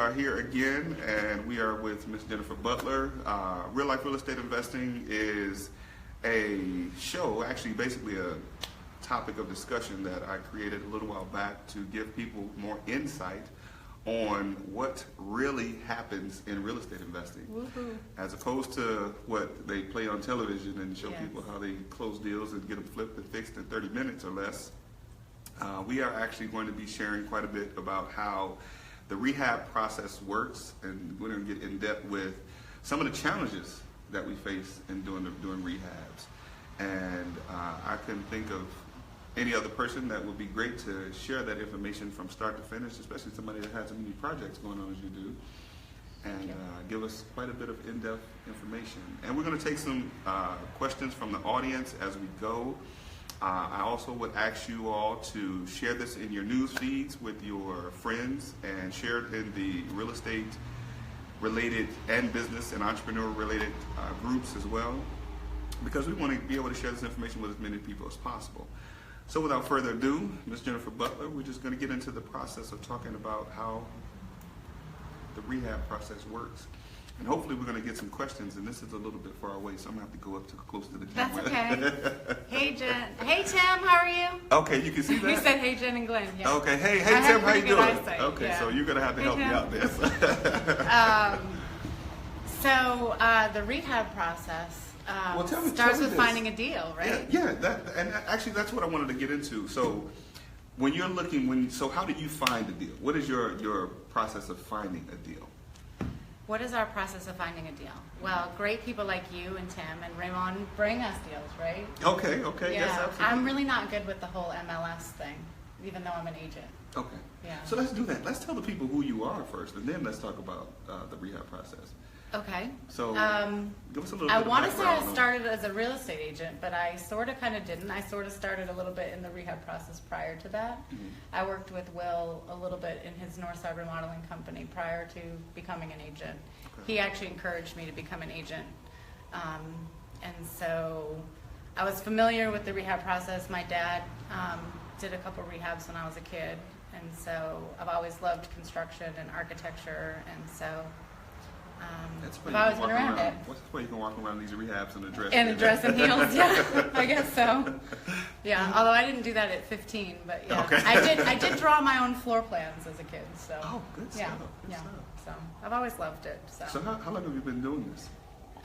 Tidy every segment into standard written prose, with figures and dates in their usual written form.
are here again, and we are with Miss Jennifer Butler. Real Life Real Estate Investing is a show, actually basically a topic of discussion that I created a little while back to give people more insight on what really happens in real estate investing. Woohoo. As opposed to what they play on television and show Yes. people how they close deals and get them flipped and fixed in 30 minutes or less. We are actually going to be sharing quite a bit about how the rehab process works, and we're going to get in depth with some of the challenges that we face in doing rehabs. And I couldn't think of any other person that would be great to share that information from start to finish, especially somebody that has as many projects going on as you do, and give us quite a bit of in-depth information. And we're going to take some questions from the audience as we go. I also would ask you all to share this in your news feeds with your friends and share it in the real estate related and business and entrepreneur related groups as well, because we want to be able to share this information with as many people as possible. So without further ado, Ms. Jennifer Butler, we're just going to get into the process of talking about how the rehab process works. And hopefully we're going to get some questions, and this is a little bit far away, so I'm going to have to go up to close to the camera. That's okay. Hey, Jen. Hey, Tim, how are you? Okay, you can see that? You said hey, Jen and Glenn. Yeah. Okay, hey I Tim, have how you pretty good doing? eyesight, Okay, yeah. so you're going to have to Hey, help me Tim. out this. So the rehab process Well, tell starts me with this. finding a deal, right? Yeah, and actually that's what I wanted to get into. So when you're looking, so how do you find a deal? What is your process of finding a deal? What is our process of finding a deal? Well, great people like you and Tim and Raymond bring us deals, right? Okay, Yeah. yes, absolutely. I'm really not good with the whole MLS thing, even though I'm an agent. Okay. Yeah. So let's do that. Let's tell the people who you are first, and then let's talk about the rehab process. Okay. So give us a little I bit of want to say background I on- started as a real estate agent, but I sort of kind of didn't. I sort of started a little bit in the rehab process prior to that. Mhm. I worked with Will a little bit in his Northside remodeling company prior to becoming an agent. Okay. He actually encouraged me to become an agent. And so I was familiar with the rehab process. My dad did a couple rehabs when I was a kid. And so I've always loved construction and architecture. And so That's I've always been around it. What's the way you can walk around these rehabs in a dress? And a dress and heels, yeah, I guess so. Yeah, although I didn't do that at 15, but yeah, Okay. I did draw my own floor plans as a kid. So Oh, good yeah, stuff. Good yeah. stuff. So I've always loved it. So, So how long have you been doing this?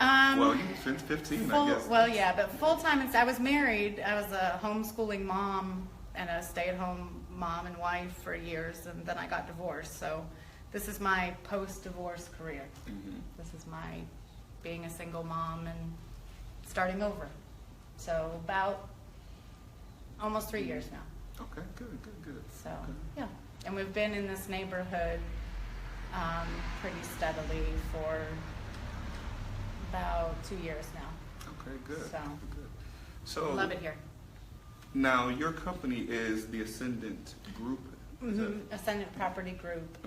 um, Well, you've been 15, I guess. well, yeah, but full time. I was married. I was a homeschooling mom and a stay-at-home mom and wife for years, and then I got divorced. So this is my post-divorce career. Mhm. This is my being a single mom and starting over. So about almost 3 years now. Okay, good. So Okay. yeah, and we've been in this neighborhood pretty steadily for about 2 years now. Okay, good. So, Good. So love it here. Now your company is the Ascendant Group. Is that- Ascendant Property Group,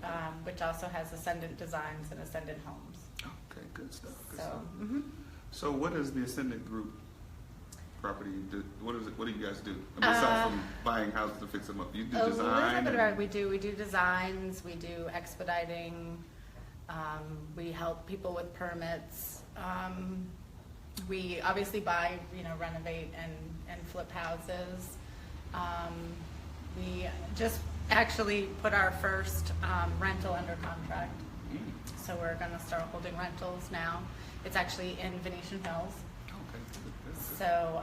which also has Ascendant Designs and Ascendant Homes. Okay, good stuff. Good So, stuff. So what does the Ascendant Group property do? What is it? What do you guys do? I mean, aside from buying houses to fix them up, you do a design. little bit and- right. We do designs. We do expediting. We help people with permits. We obviously buy, renovate and flip houses. We just actually put our first rental under contract. So we're going to start holding rentals now. It's actually in Venetian Hills. Okay, good. So,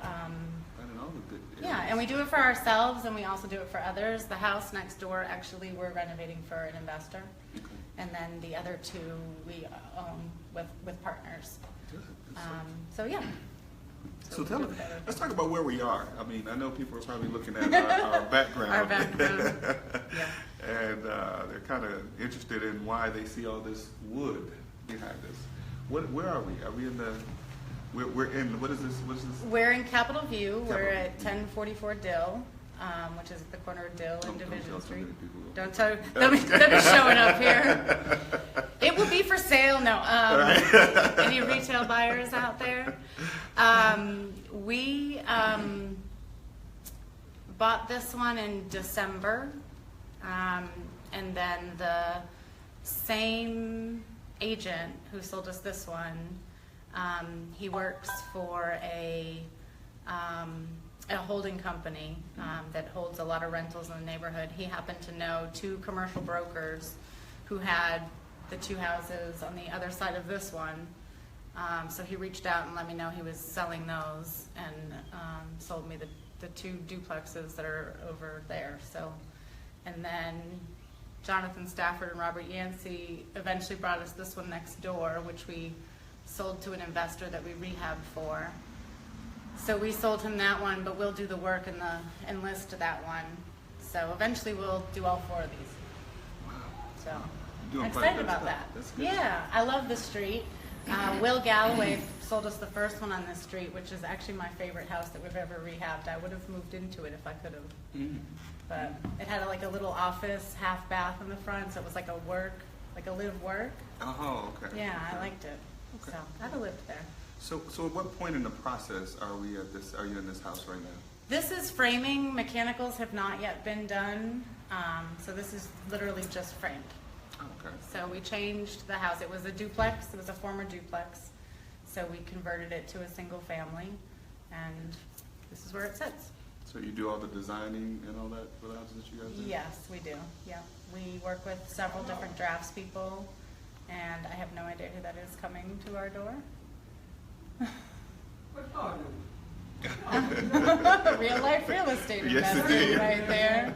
Finding all the good yeah, areas. and we do it for ourselves and we also do it for others. The house next door, actually, we're renovating for an investor. Okay, And then the other two we own with partners. good. So, yeah. So tell we're us, better. let's talk about where we are. I mean, I know people are probably looking at our background. Our background, yeah. And they're kind of interested in why they see all this wood behind us. Where are we? Are we in the? We're in. What is this? What is this? We're in Capitol View. We're Capitol at View. 1044 Dill, which is at the corner of Dill and Don't Division tell too Street. many people. Don't tell. They'll be showing up here. It will be for sale. No. Any retail buyers out there? We bought this one in December, and then the same agent who sold us this one, he works for a holding company that holds a lot of rentals in the neighborhood. He happened to know 2 commercial brokers who had the 2 houses on the other side of this one. So he reached out and let me know he was selling those, and sold me the 2 duplexes that are over there. So, and then Jonathan Stafford and Robert Yancey eventually brought us this one next door, which we sold to an investor that we rehabbed for. So we sold him that one, but we'll do the work and list to that one. So eventually we'll do all 4 of these. Wow. So You're I'm doing quite excited good about stuff. that. That's good. Yeah, I love the street. Will Galloway sold us the first one on this street, which is actually my favorite house that we've ever rehabbed. I would have moved into it if I could have. Mm. But it had like a little office, half bath in the front, so it was like a live work. Oh, okay. Yeah, I liked it. Okay. So I'd have lived there. So at what point in the process are you in this house right now? This is framing. Mechanicals have not yet been done. So this is literally just framed. Okay. So we changed the house. It was a duplex. It was a former duplex. So we converted it to a single family, and this is where it sits. So you do all the designing and all that for the houses that you guys do? Yes, we do. Yeah. We work with several different draftspeople, and I have no idea who that is coming to our door. Real life real estate Yes, investor indeed. right there.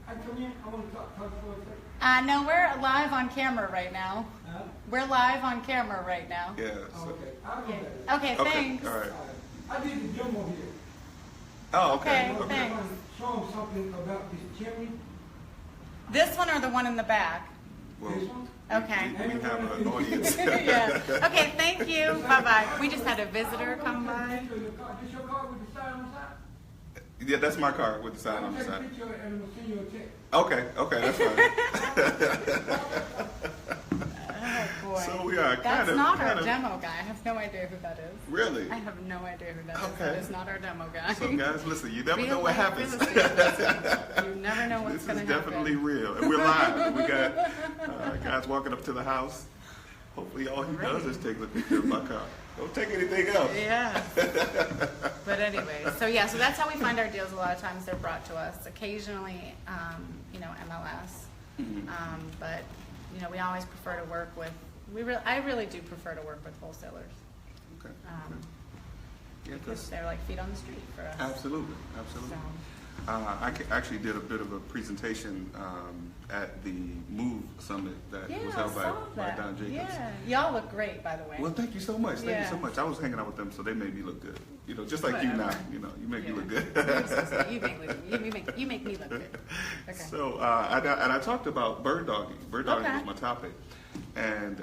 I come in, I want to talk for a second. No, we're live on camera right now. Huh? We're live on camera right now. Yeah. Oh, So, okay, I'll go Yeah. there. Okay, okay. thanks. All right. I did the demo here. Oh, okay. Okay, Okay. thanks. I want to show them something about this chimney, This one or the one in the back? Well, this one. Okay. we have an audience. Yeah. Okay, thank you. Bye-bye. We just had a visitor come by. This your car with the sign on the side? Yeah, that's my car with the sign I'm on the gonna take a side. picture and we'll send you a text. Okay, that's fine. Oh, boy. So we are That's kind of. not our demo guy. I have no idea who that is. Really? I have no idea who that is. Okay. That is not our demo guy. So guys, listen, you never Real know what life happens. real estate investing. You never know what's This going is to happen. definitely real, and we're live. We got guys walking up to the house. Hopefully, all he does is take a picture of my car. Don't take anything else. Yeah. But anyway, so that's how we find our deals. A lot of times they're brought to us. Occasionally, MLS. But we always prefer to work with. I really do prefer to work with wholesalers. Okay. Yeah, Because 'cause- they're like feet on the street for us. absolutely. So, Actually did a bit of a presentation at the Move Summit that was held I saw by that. Don Jacobs. Yeah, y'all look great, by the way. Well, thank you so much. Thank you so Yeah. much. I was hanging out with them, so they made me look good. Just like you now. Whatever. You make me Yeah. look good. You make me look good. Okay. So, and I talked about bird dogging. Bird dogging Okay. was my topic, and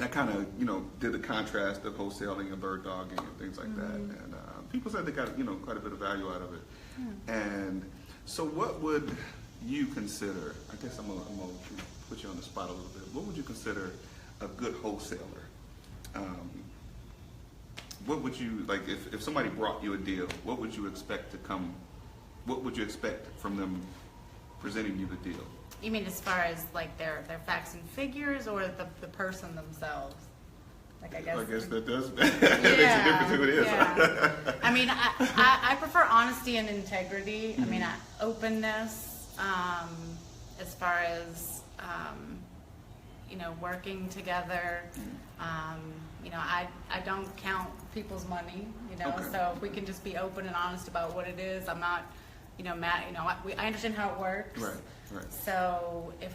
I kind of did the contrast of wholesaling and bird dogging and things like that. And people said they got quite a bit of value out of it. And so, what would you consider? I guess I'm gonna put you on the spot a little bit. What would you consider a good wholesaler? What would you like if somebody brought you a deal? What would you expect to come? What would you expect from them presenting you the deal? You mean as far as like their facts and figures, or the person themselves? Like I guess that does makes a difference who it is. Yeah. I mean, I prefer honesty and integrity. I mean, openness, as far as working together. I don't count people's money. Okay. So if we can just be open and honest about what it is, I'm not, mad. I understand how it works. Right. So if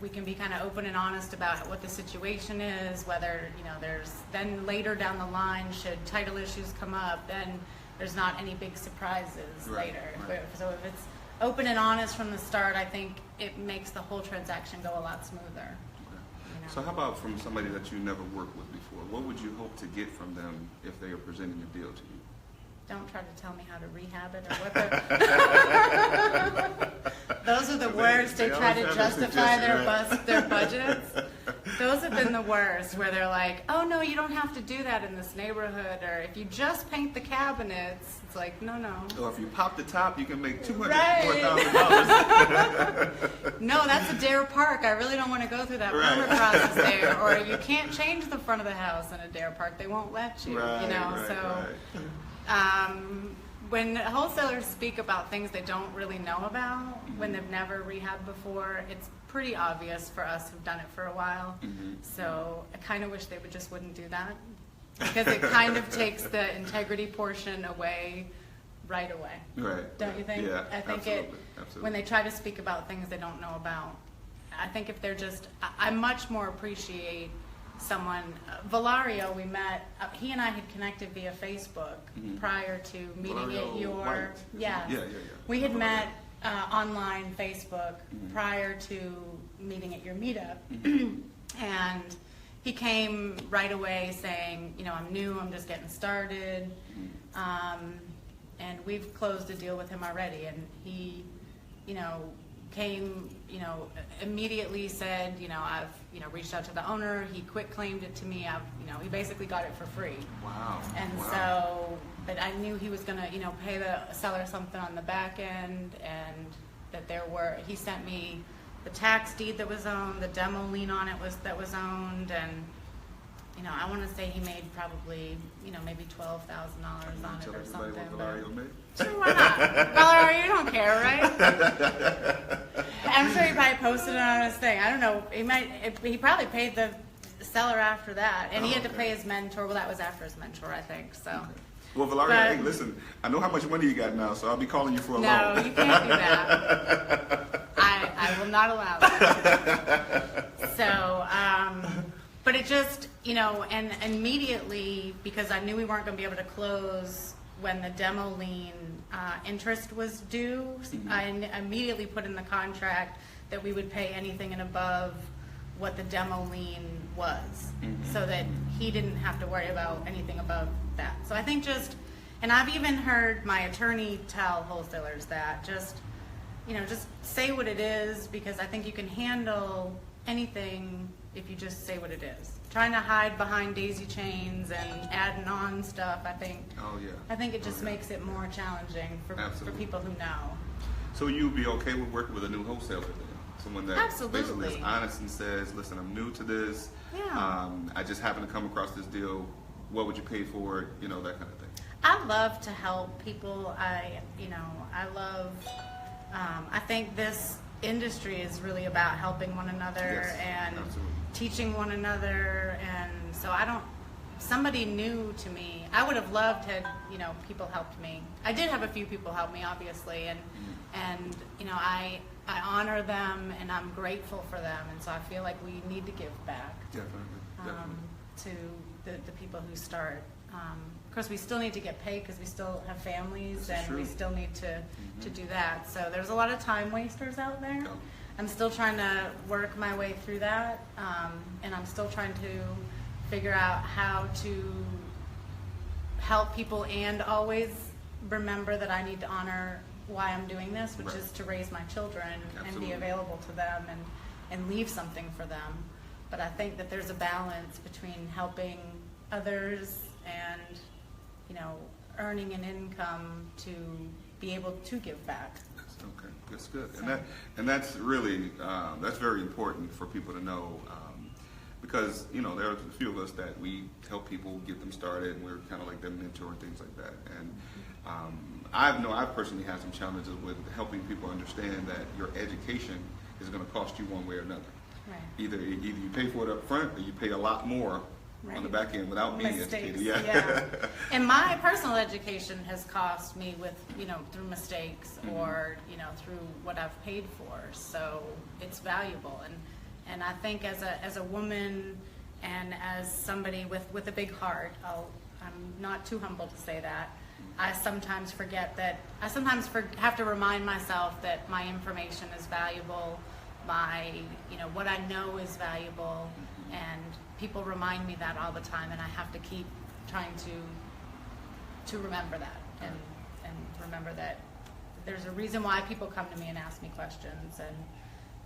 we can be kind of open and honest about what the situation is, whether, there's then later down the line, should title issues come up, then there's not any big surprises Right, later. right. So if it's open and honest from the start, I think it makes the whole transaction go a lot smoother. So how about from somebody that you never worked with before? What would you hope to get from them if they are presenting a deal to you? Don't try to tell me how to rehab it or what those are the So words they try to always have a justify suggestion, right? their budgets. Those have been the worst, where they're like, oh no, you don't have to do that in this neighborhood, or if you just paint the cabinets, it's like, no. Or if you pop the top, you can make $200,000 Right. more. No, that's a Dare Park. I really don't want to go through that Right. permit process there. Or you can't change the front of the house in a Dare Park. They won't let you, Right, you know. right, So right. when wholesalers speak about things they don't really know about, when they've never rehabbed before, it's pretty obvious for us who've done it for a while. So I kind of wish they wouldn't do that, because it kind of takes the integrity portion away right away. Right. Don't you think? Yeah, I think absolutely. when they try to speak about things they don't know about, I think if they're just, I much more appreciate someone, Valario, we met, he and I had connected via Facebook prior to meeting Valario at your, White. yeah. Yeah. We had met online Facebook prior to meeting at your meetup. And he came right away saying, you know, I'm new, I'm just getting started. And we've closed a deal with him already. And he, you know, came, you know, immediately said, you know, I've, you know, reached out to the owner. He quit claimed it to me. You know, he basically got it for free. Wow. And wow. so, but I knew he was gonna, you know, pay the seller something on the back end, and that he sent me the tax deed that was owned, the demo lien on it that was owned, and, you know, I want to say he made probably, you know, maybe $12,000 on it Tell or everybody something. what Valario made? Sure, why not? Valerie, you don't care, right? I'm sure he probably posted it on his thing. I don't know. He probably paid the seller after that, and he had to pay his mentor. Well, that was after his mentor, I think. So. Okay. Well, Valario, But- hey, listen, I know how much money you got now, so I'll be calling you for a No, loan. you can't do that. I will not allow that. So, but it just, you know, and immediately, because I knew we weren't going to be able to close when the demo lien interest was due, I immediately put in the contract that we would pay anything and above what the demo lien was, so that he didn't have to worry about anything above that. So I think just, and I've even heard my attorney tell wholesalers that, just, you know, just say what it is, because I think you can handle anything if you just say what it is. Trying to hide behind daisy chains and adding on stuff, I think it just makes it more challenging for Absolutely. people who know. So you'd be okay with working with a new wholesaler then? Someone that basically is Absolutely. honest and says, listen, I'm new to this. Yeah. I just happened to come across this deal. What would you pay for it? You know, that kind of thing. I love to help people. I think this industry is really about helping one another Yes, and absolutely. teaching one another. And so somebody new to me, I would have loved had, you know, people helped me. I did have a few people help me, obviously, and you know, I honor them and I'm grateful for them. And so I feel like we need to give back Definitely. to the people who start. Of course, we still need to get paid because we still have families, This is and true. we still need to do that. So there's a lot of time wasters out there. Yeah. I'm still trying to work my way through that, and I'm still trying to figure out how to help people and always remember that I need to honor why I'm doing this, which Right. is to raise my children and Absolutely. be available to them and leave something for them. But I think that there's a balance between helping others and, you know, earning an income to be able to give back. Okay, that's good. So- And that's really, that's very important for people to know, because, you know, there are a few of us that we help people get them started, and we're kind of like their mentor and things like that. And I've personally had some challenges with helping people understand that your education is going to cost you one way or another. Right. Either you pay for it up front, or you pay a lot more on the Right. back end without being Mistakes, educated. yeah. And my personal education has cost me with, you know, through mistakes or, you know, through what I've paid for. So it's valuable. And I think as a woman and as somebody with a big heart, I'm not too humble to say that. I sometimes forget that, have to remind myself that my information is valuable, what I know is valuable, and people remind me that all the time, and I have to keep trying to remember that, and remember that there's a reason why people come to me and ask me questions, and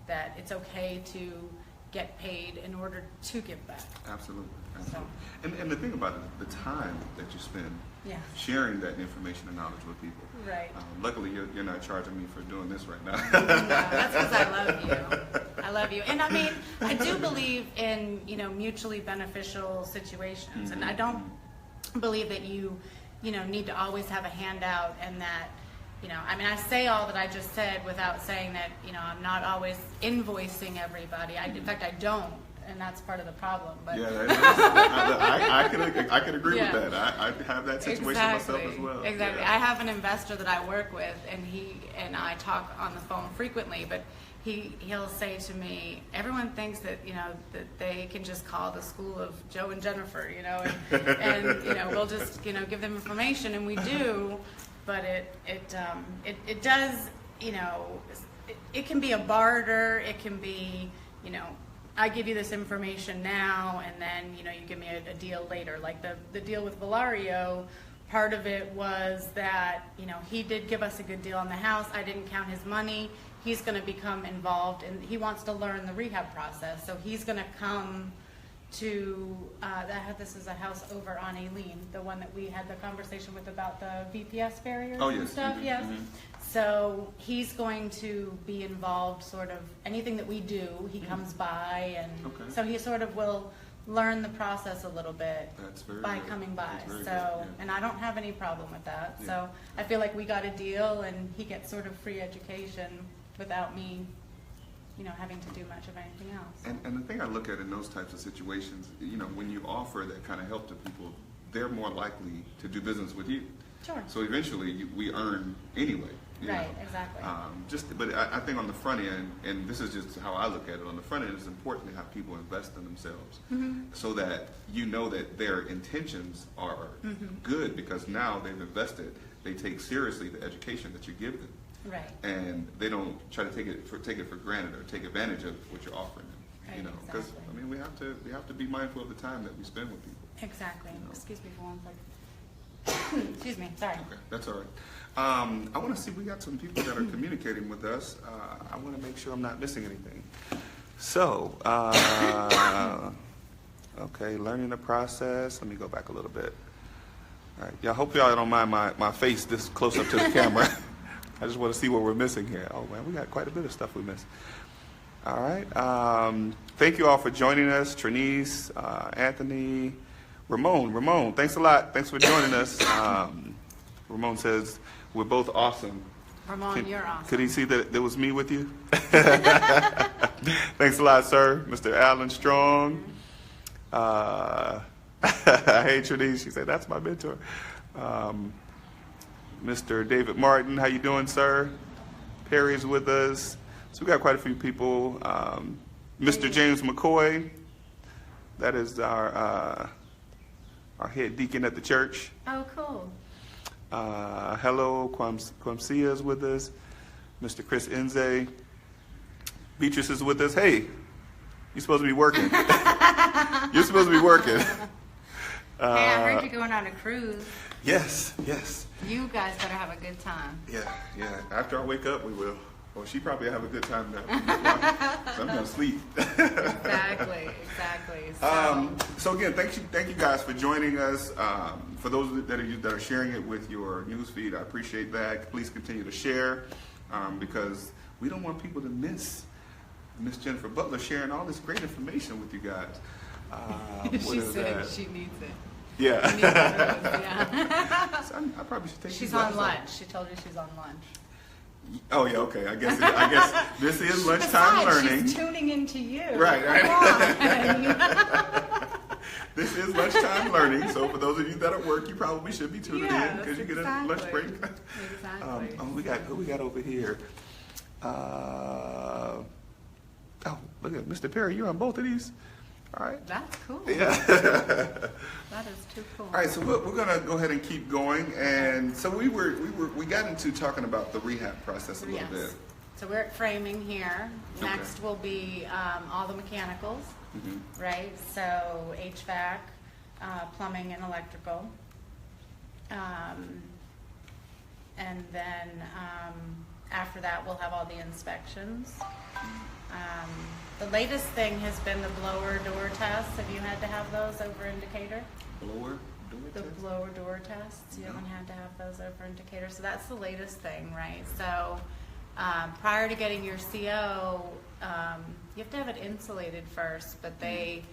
that it's okay to get paid in order to give back. Absolutely. So, And the thing about it, the time that you spend yeah. sharing that information and knowledge with people. Right. Luckily, you're not charging me for doing this right now. No, that's because I love you. I love you. And I mean, I do believe in, mutually beneficial situations. And I don't believe that you need to always have a handout and that, I mean, I say all that I just said without saying that, I'm not always invoicing everybody. In fact, I don't. And that's part of the problem. But Yeah, I can agree Yeah. with that. I have that situation myself as well. Exactly. Yeah. I have an investor that I work with, and he and I talk on the phone frequently. But he'll say to me, everyone thinks that that they can just call the school of Joe and Jennifer, and we'll just give them information, and we do. But it does it can be a barter. It can be I give you this information now, and then you give me a deal later. Like the deal with Valario, part of it was that he did give us a good deal on the house. I didn't count his money. He's going to become involved, and he wants to learn the rehab process. So he's going to come to this is a house over on Aileen, the one that we had the conversation with about the VPS barriers Oh, and yes. stuff. Mhm, Yes. mhm. So he's going to be involved, sort of anything that we do. He comes by, and Okay. so he sort of will learn the process a little bit That's very by good. coming by. That's very So, good, yeah. and I don't have any problem with that. Yeah. So I feel like we got a deal, and he gets sort of free education without me, having to do much of anything else. And the thing I look at in those types of situations, when you offer that kind of help to people, they're more likely to do business with you. Sure. So eventually, we earn anyway. Right, exactly. But I think on the front end, and this is just how I look at it, on the front end, it's important to have people invest in themselves so that that their intentions are good, because now they've invested, they take seriously the education that you give them. Right. And they don't try to take it for granted or take advantage of what you're offering them. Right, Because exactly. I mean, we have to be mindful of the time that we spend with people. Exactly. You know. Excuse me for 1 second. Excuse me. Sorry. Okay, that's all right. I want to see, we got some people that are communicating with us. I want to make sure I'm not missing anything. So, okay, learning the process. Let me go back a little bit. All right, y'all, hope y'all don't mind my face this close up to the camera. I just want to see what we're missing here. Oh man, we got quite a bit of stuff we missed. All right. Thank you all for joining us. Trinice, Anthony, Ramon, thanks a lot. Thanks for joining us. Ramon says, we're both awesome. Ramon, you're awesome. Could he see that it was me with you? Thanks a lot, sir. Mr. Alan Strong. Hey, Trinice, she said, that's my mentor. Mr. David Martin, how you doing, sir? Perry's with us. So we got quite a few people. Mr. James McCoy, that is our head deacon at the church. Oh, cool. Hello, Kwamsia is with us. Mr. Chris Enze. Beatrice is with us. Hey, you're supposed to be working. You're supposed to be working. Hey, I heard you're going on a cruise. Yes. You guys better have a good time. Yeah. After I wake up, we will. Well, she probably have a good time now. So I'm gonna sleep. Exactly. So again, thank you guys for joining us. For those that are sharing it with your newsfeed, I appreciate that. Please continue to share because we don't want people to miss Miss Jennifer Butler sharing all this great information with you guys. She said she needs it. Yeah. She needs it, yeah. So I probably should take. She's these on off. lunch. She told you she's on lunch. Oh yeah, okay. I guess this is lunchtime Besides, learning. she's tuning into you. Right. Come on. This is lunchtime learning, so for those of you that are at work, you probably should be tuning in Yes, because you get a exactly. lunch break. Exactly. Who we got over here? Look at Mr. Perry. You're on both of these. All right. That's cool. Yeah. That is too cool. All right, so we're gonna go ahead and keep going, and so we got into talking about the rehab process a little bit. So we're at framing here. Okay. Next will be all the mechanicals, right? So HVAC, plumbing and electrical. And then after that, we'll have all the inspections. The latest thing has been the blower door tests. Have you had to have those over in Decatur? Blower door The test? blower door tests, you No. haven't had to have those over in Decatur, so that's the latest thing, right? So, prior to getting your CO, you have to have it insulated first, but they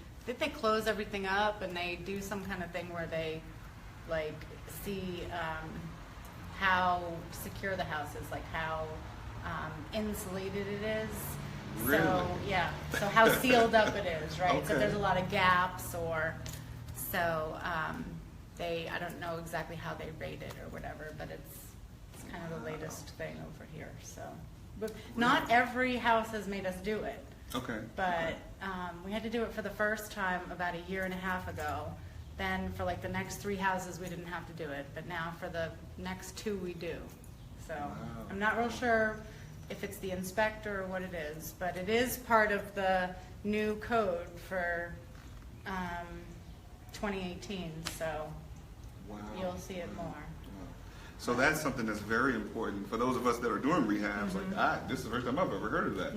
close everything up and they do some kind of thing where they, like, see, how secure the house is, like how, insulated it is. Really? So, yeah, so how sealed up it is, right? So Okay. there's a lot of gaps or, so, I don't know exactly how they rate it or whatever, but it's kind of the latest thing over here, so. But not every house has made us do it, Okay. but, we had to do it for the first time about a year and a half ago. Then for like the next 3 houses, we didn't have to do it, but now for the next 2, we do. So, Wow. I'm not real sure if it's the inspector or what it is, but it is part of the new code for, 2018, so Wow. you'll see it more. Wow. So that's something that's very important for those of us that are doing rehabs. Like, this is the first time I've ever heard of that.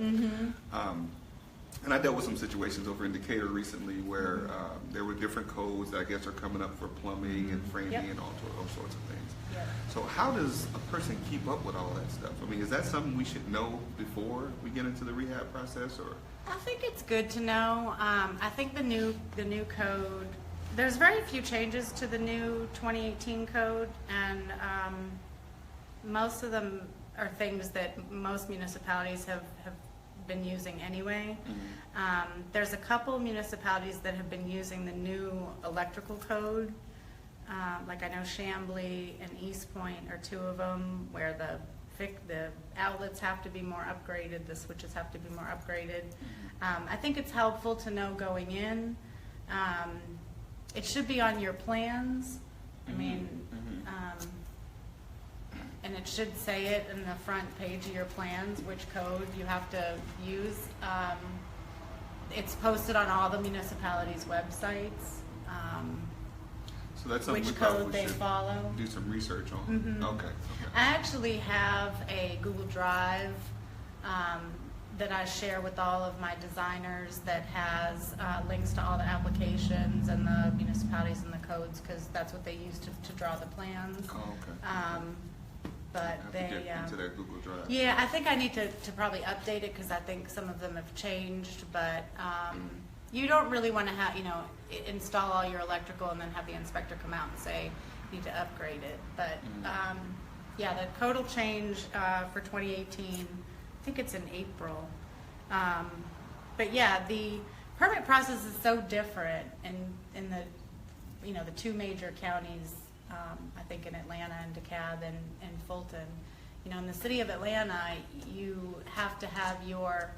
And I dealt with some situations over in Decatur recently where there were different codes that I guess are coming up for plumbing and framing Yep. and all sorts of things. Yep. So how does a person keep up with all that stuff? I mean, is that something we should know before we get into the rehab process, or? I think it's good to know. I think the new code, there's very few changes to the new 2018 code, and most of them are things that most municipalities have been using anyway. There's a couple municipalities that have been using the new electrical code. Like I know Chambly and East Point are 2 of them, where the outlets have to be more upgraded, the switches have to be more upgraded. I think it's helpful to know going in. It should be on your plans. I mean, and it should say it in the front page of your plans, which code you have to use. It's posted on all the municipalities' websites. So that's something Which we probably code they should follow. do some research on. Okay. I actually have a Google Drive that I share with all of my designers that has links to all the applications and the municipalities and the codes, because that's what they use to draw the plans. Oh, okay. But I have they, to get into their Google Drive. yeah, I think I need to probably update it, because I think some of them have changed, but you don't really want to have, install all your electrical and then have the inspector come out and say, you need to upgrade it. But, yeah, the code will change for 2018. I think it's in April. But yeah, the permit process is so different in the, the 2 major counties, I think in Atlanta and DeKalb and Fulton. In the city of Atlanta, you have to have your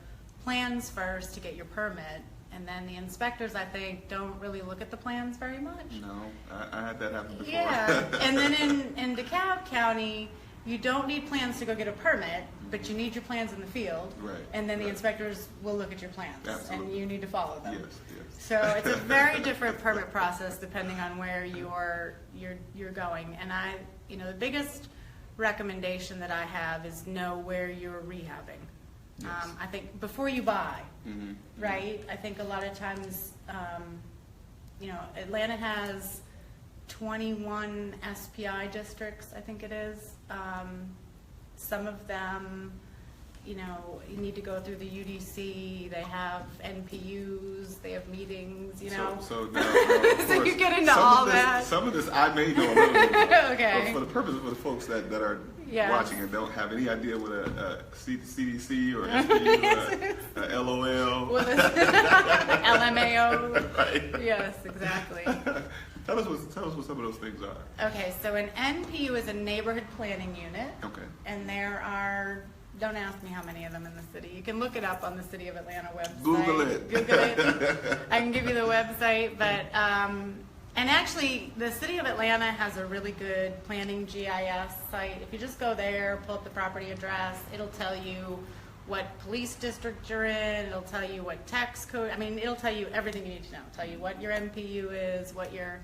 plans first to get your permit, and then the inspectors, I think, don't really look at the plans very much. No, I had that happen before. Yeah, and then in DeKalb County, you don't need plans to go get a permit, but you need your plans in the field. Right, And then the right. inspectors will look at your plans, Absolutely. and you need to follow them. Yes, yes. So it's a very different permit process depending on where you're going. And the biggest recommendation that I have is know where you're rehabbing. Yes. I think before you buy, Mhm. right? I think a lot of times, Atlanta has 21 SPI districts, I think it is. Some of them, you need to go through the UDC, they have NPUs, they have meetings, So now, of So you course, get into some all of this, that. Some of this I may know a little bit about. Okay. But for the purpose of the folks that are Yes. watching and don't have any idea what a CDC or SPU or a LOL. Well, LMAO. Right. Yes, exactly. Tell us what some of those things are. Okay, so an NPU is a neighborhood planning unit. Okay. And there are, don't ask me how many of them in the city. You can look it up on the City of Atlanta website. Google it. Google it. I can give you the website, but, and actually, the City of Atlanta has a really good planning GIS site. If you just go there, pull up the property address, it'll tell you what police district you're in, it'll tell you what tax code, it'll tell you everything you need to know. It'll tell you what your MPU is, what your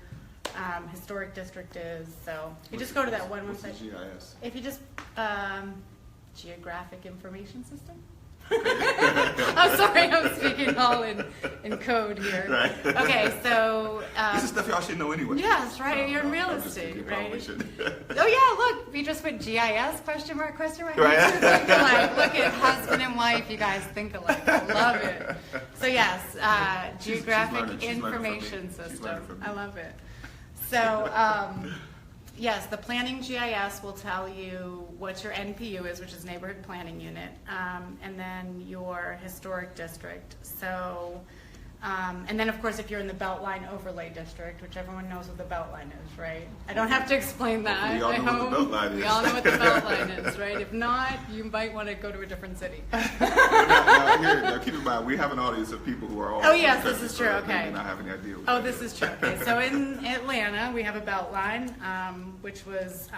historic district is. So you just go to that one What's the website. GIS? If you just geographic information system. I'm sorry, I'm speaking all in code here. Right. Okay, so This is stuff y'all should know anyway. yes, right. You're in real I'm just estate, kidding. right? Probably shouldn't. Oh yeah, look, we just put GIS question mark question mark. Right. You two think alike. Look at husband and wife, you guys think alike. I love it. So yes, She's geographic learning. She's learning from me. information She's system. learning from me. I love it. So yes, the planning GIS will tell you what your NPU is, which is neighborhood planning unit, and then your historic district. So, and then of course if you're in the Beltline overlay district, which everyone knows what the Beltline is, right? I don't have to explain that. We all know what the Beltline is. We all know what the Beltline is, right? If not, you might want to go to a different city. Now, keep in mind, we have an audience of people who are all. Oh, yes, over the this is country, true, so they okay. may not have any idea. What Oh, that this is true. Okay, so in Atlanta, we have a Beltline, which was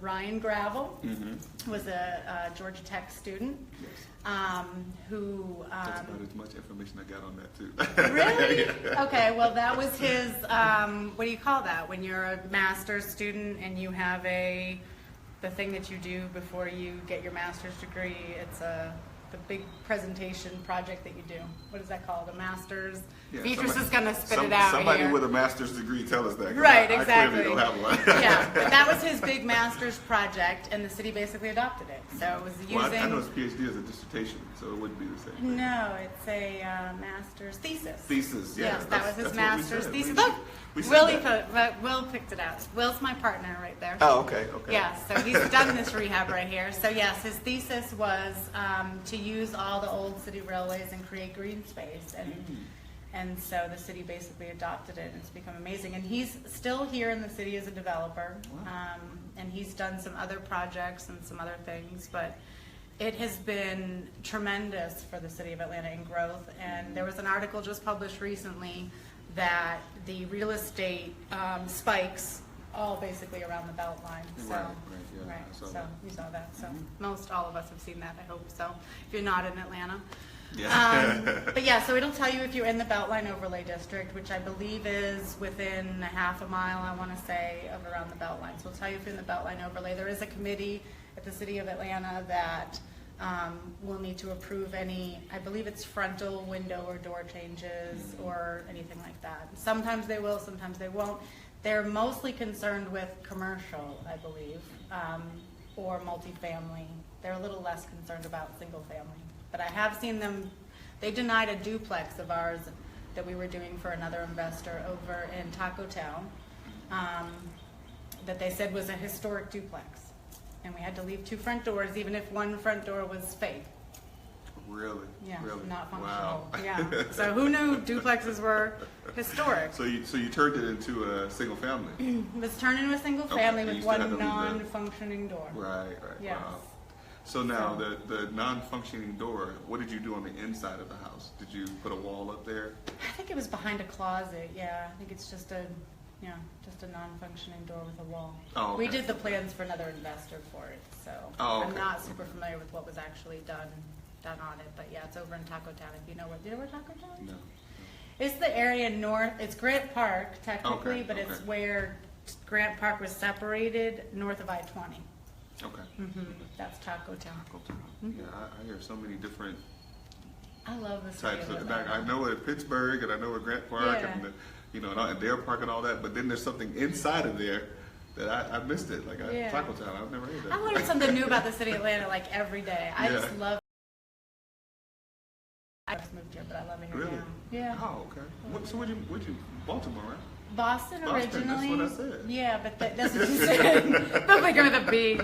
Ryan Gravel, was a Georgia Tech student, Yes. who. That's about as much information I got on that too. Really? Yeah. Okay, well, that was his, what do you call that? When you're a master's student and you have the thing that you do before you get your master's degree, it's the big presentation project that you do. What is that called? A master's? Yeah, Beatrice somebody- is going to spit it out Somebody here. with a master's degree tell us that. 'cause Right, I exactly. clearly don't have one. Yeah, but that was his big master's project, and the city basically adopted it. So it was using. Well, I know his PhD is a dissertation, so it wouldn't be the same thing. No, it's a master's thesis. Thesis, yeah. Yes, that was his that's what we master's said. thesis. We- Look, we said Willie that. Will picked it out. Will's my partner right there. Oh, okay, okay. Yeah, so he's done this rehab right here. So yes, his thesis was to use all the old city railways and create green space, and so the city basically adopted it, and it's become amazing. And he's still here in the city as a developer, Wow. and he's done some other projects and some other things, but it has been tremendous for the city of Atlanta in growth. And there was an article just published recently that the real estate spikes all basically around the Beltline. So, Right, yeah, I saw so that. you saw that. So most all of us have seen that, I hope so, if you're not in Atlanta. Yeah. But yeah, so it'll tell you if you're in the Beltline overlay district, which I believe is within a half a mile, I want to say, of around the Beltline. So it'll tell you if you're in the Beltline overlay. There is a committee at the city of Atlanta that will need to approve any, I believe it's frontal window or door changes or anything like that. Sometimes they will, sometimes they won't. They're mostly concerned with commercial, I believe, or multifamily. They're a little less concerned about single family. But I have seen them, they denied a duplex of ours that we were doing for another investor over in Taco Town, that they said was a historic duplex. And we had to leave 2 front doors, even if one front door was fake. Really? Yeah, Really? not Wow. functional. Yeah. So who knew duplexes were historic? So you turned it into a single family. It was turned into a single Okay, family and you with still had one to leave the- non-functioning door. Right. Yes. Wow. So now the non-functioning door, what did you do on the inside of the house? Did you put a wall up there? I think it was behind a closet. Yeah, I think it's just a non-functioning door with a wall. Oh, We okay. did the plans for another investor for it, so Oh, I'm okay. not super familiar with what was actually done on it. But yeah, it's over in Taco Town. If you know do you know where Taco Town is? No. It's the area north. It's Grant Park technically, Okay, but it's okay. where Grant Park was separated north of I-20. Okay. That's Taco Town. Taco Town. Yeah, I hear so many different I love the city types of of. Atlanta. I know at Pittsburgh and I know at Grant Park Yeah. and and Dare Park and all that. But then there's something inside of there that I missed it. Like Yeah. Taco Town, I've never heard that. I learn something new about the city of Atlanta like every day. I just Yeah. love. I just moved here, but I love it here Really? now. Yeah. Oh, okay. So where'd you Baltimore, right? Boston Boston, that's originally. what I said. Yeah, but that's what you said. Don't begin with a B.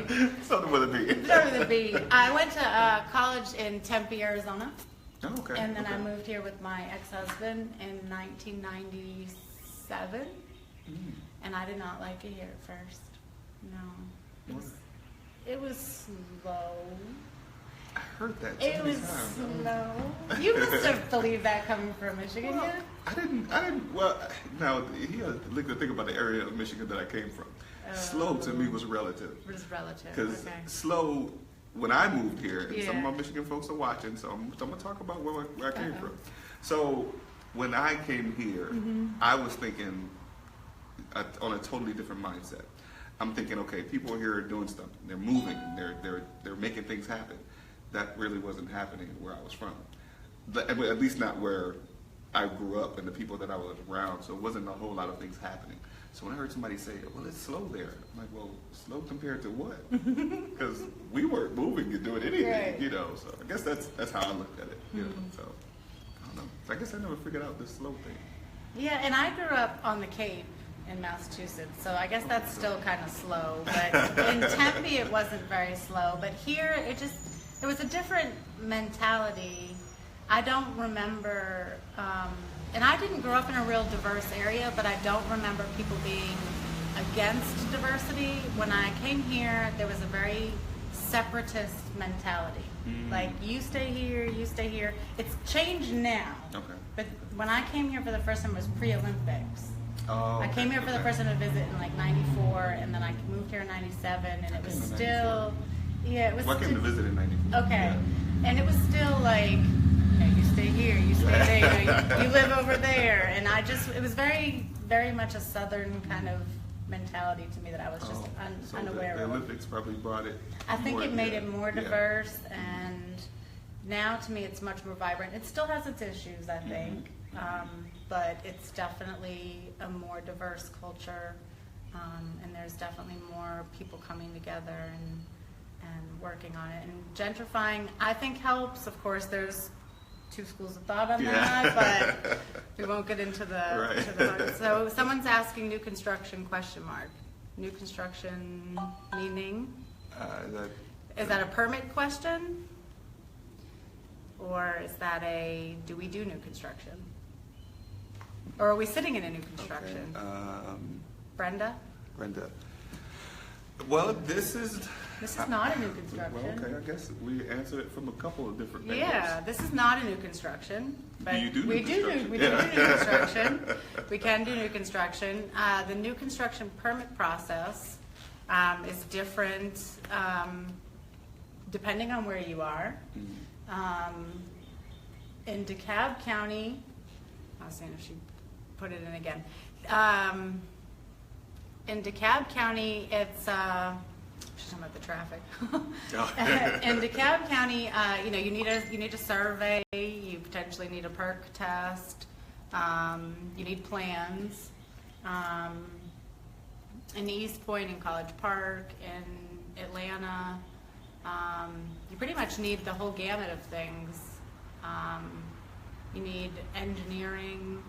Something with a B. Start with a B. I went to college in Tempe, Arizona, Oh, okay. and then I okay. moved here with my ex-husband in 1997, and I did not like it here at first. No. It was slow. I heard that so It many was times. slow. You must have believed that coming from Michigan, Well, yeah? I didn't, well, now, you got to think about the area of Michigan that I came from. Slow to me was relative. It was relative. Because Okay. slow, when I moved here, and some of Yeah. my Michigan folks are watching, so I'm going to talk about where I came Uh-oh. from. So when I came here, Mm-hmm. I was thinking on a totally different mindset. I'm thinking, okay, people here are doing stuff. They're moving. They're making things happen. That really wasn't happening where I was from. At least not where I grew up and the people that I was around. So it wasn't a whole lot of things happening. So when I heard somebody say, well, it's slow there, I'm like, well, slow compared to what? Because we weren't moving and doing anything, Right. you know. So I guess that's how I looked at it, you know. So I don't know. So I guess I never figured out this slow thing. Yeah, and I grew up on the Cape in Massachusetts, so I guess that's still kind of slow. But in Tempe, it wasn't very slow. But here, it was a different mentality. I don't remember, and I didn't grow up in a real diverse area, but I don't remember people being against diversity. When I came here, there was a very separatist mentality. Like, you stay here, you stay here. It's changed now. Okay. But when I came here for the first time, it was pre-Olympics. Oh, I came here for the first time to visit in like '94, and then I moved here in '97, and it was came in still, yeah, it was. Well, I came to visit in '94. Okay, Yeah. and it was still like, you stay here, you stay there, you live over there, and it was very, very much a Southern kind of mentality to me that I was just So unaware the of. Olympics probably brought it. I think more, it made yeah, it more yeah. diverse, and now to me it's much more vibrant. It still has its issues, I think, but it's definitely a more diverse culture, and there's definitely more people coming together and working on it. And gentrifying, I think, helps. Of course, there's two schools of thought on that, but we won't get into the. Right. To the so someone's asking new construction ? New construction meaning? Is that a permit question? Or is that do we do new construction? Or are we sitting in a new construction? Okay. Brenda? Brenda. Well, this is not a new construction. Well, okay, I guess we answered it from a couple of different angles. Yeah, this is not a new construction. But Do you do new we construction? We do new construction. We can do new construction. The new construction permit process is different depending on where you are. In DeKalb County, I was saying if she put it in again. In DeKalb County, it's she's talking about the traffic. In DeKalb County, you need a survey. You potentially need a perk test. You need plans. In East Point, in College Park, in Atlanta, you pretty much need the whole gamut of things. You need engineering.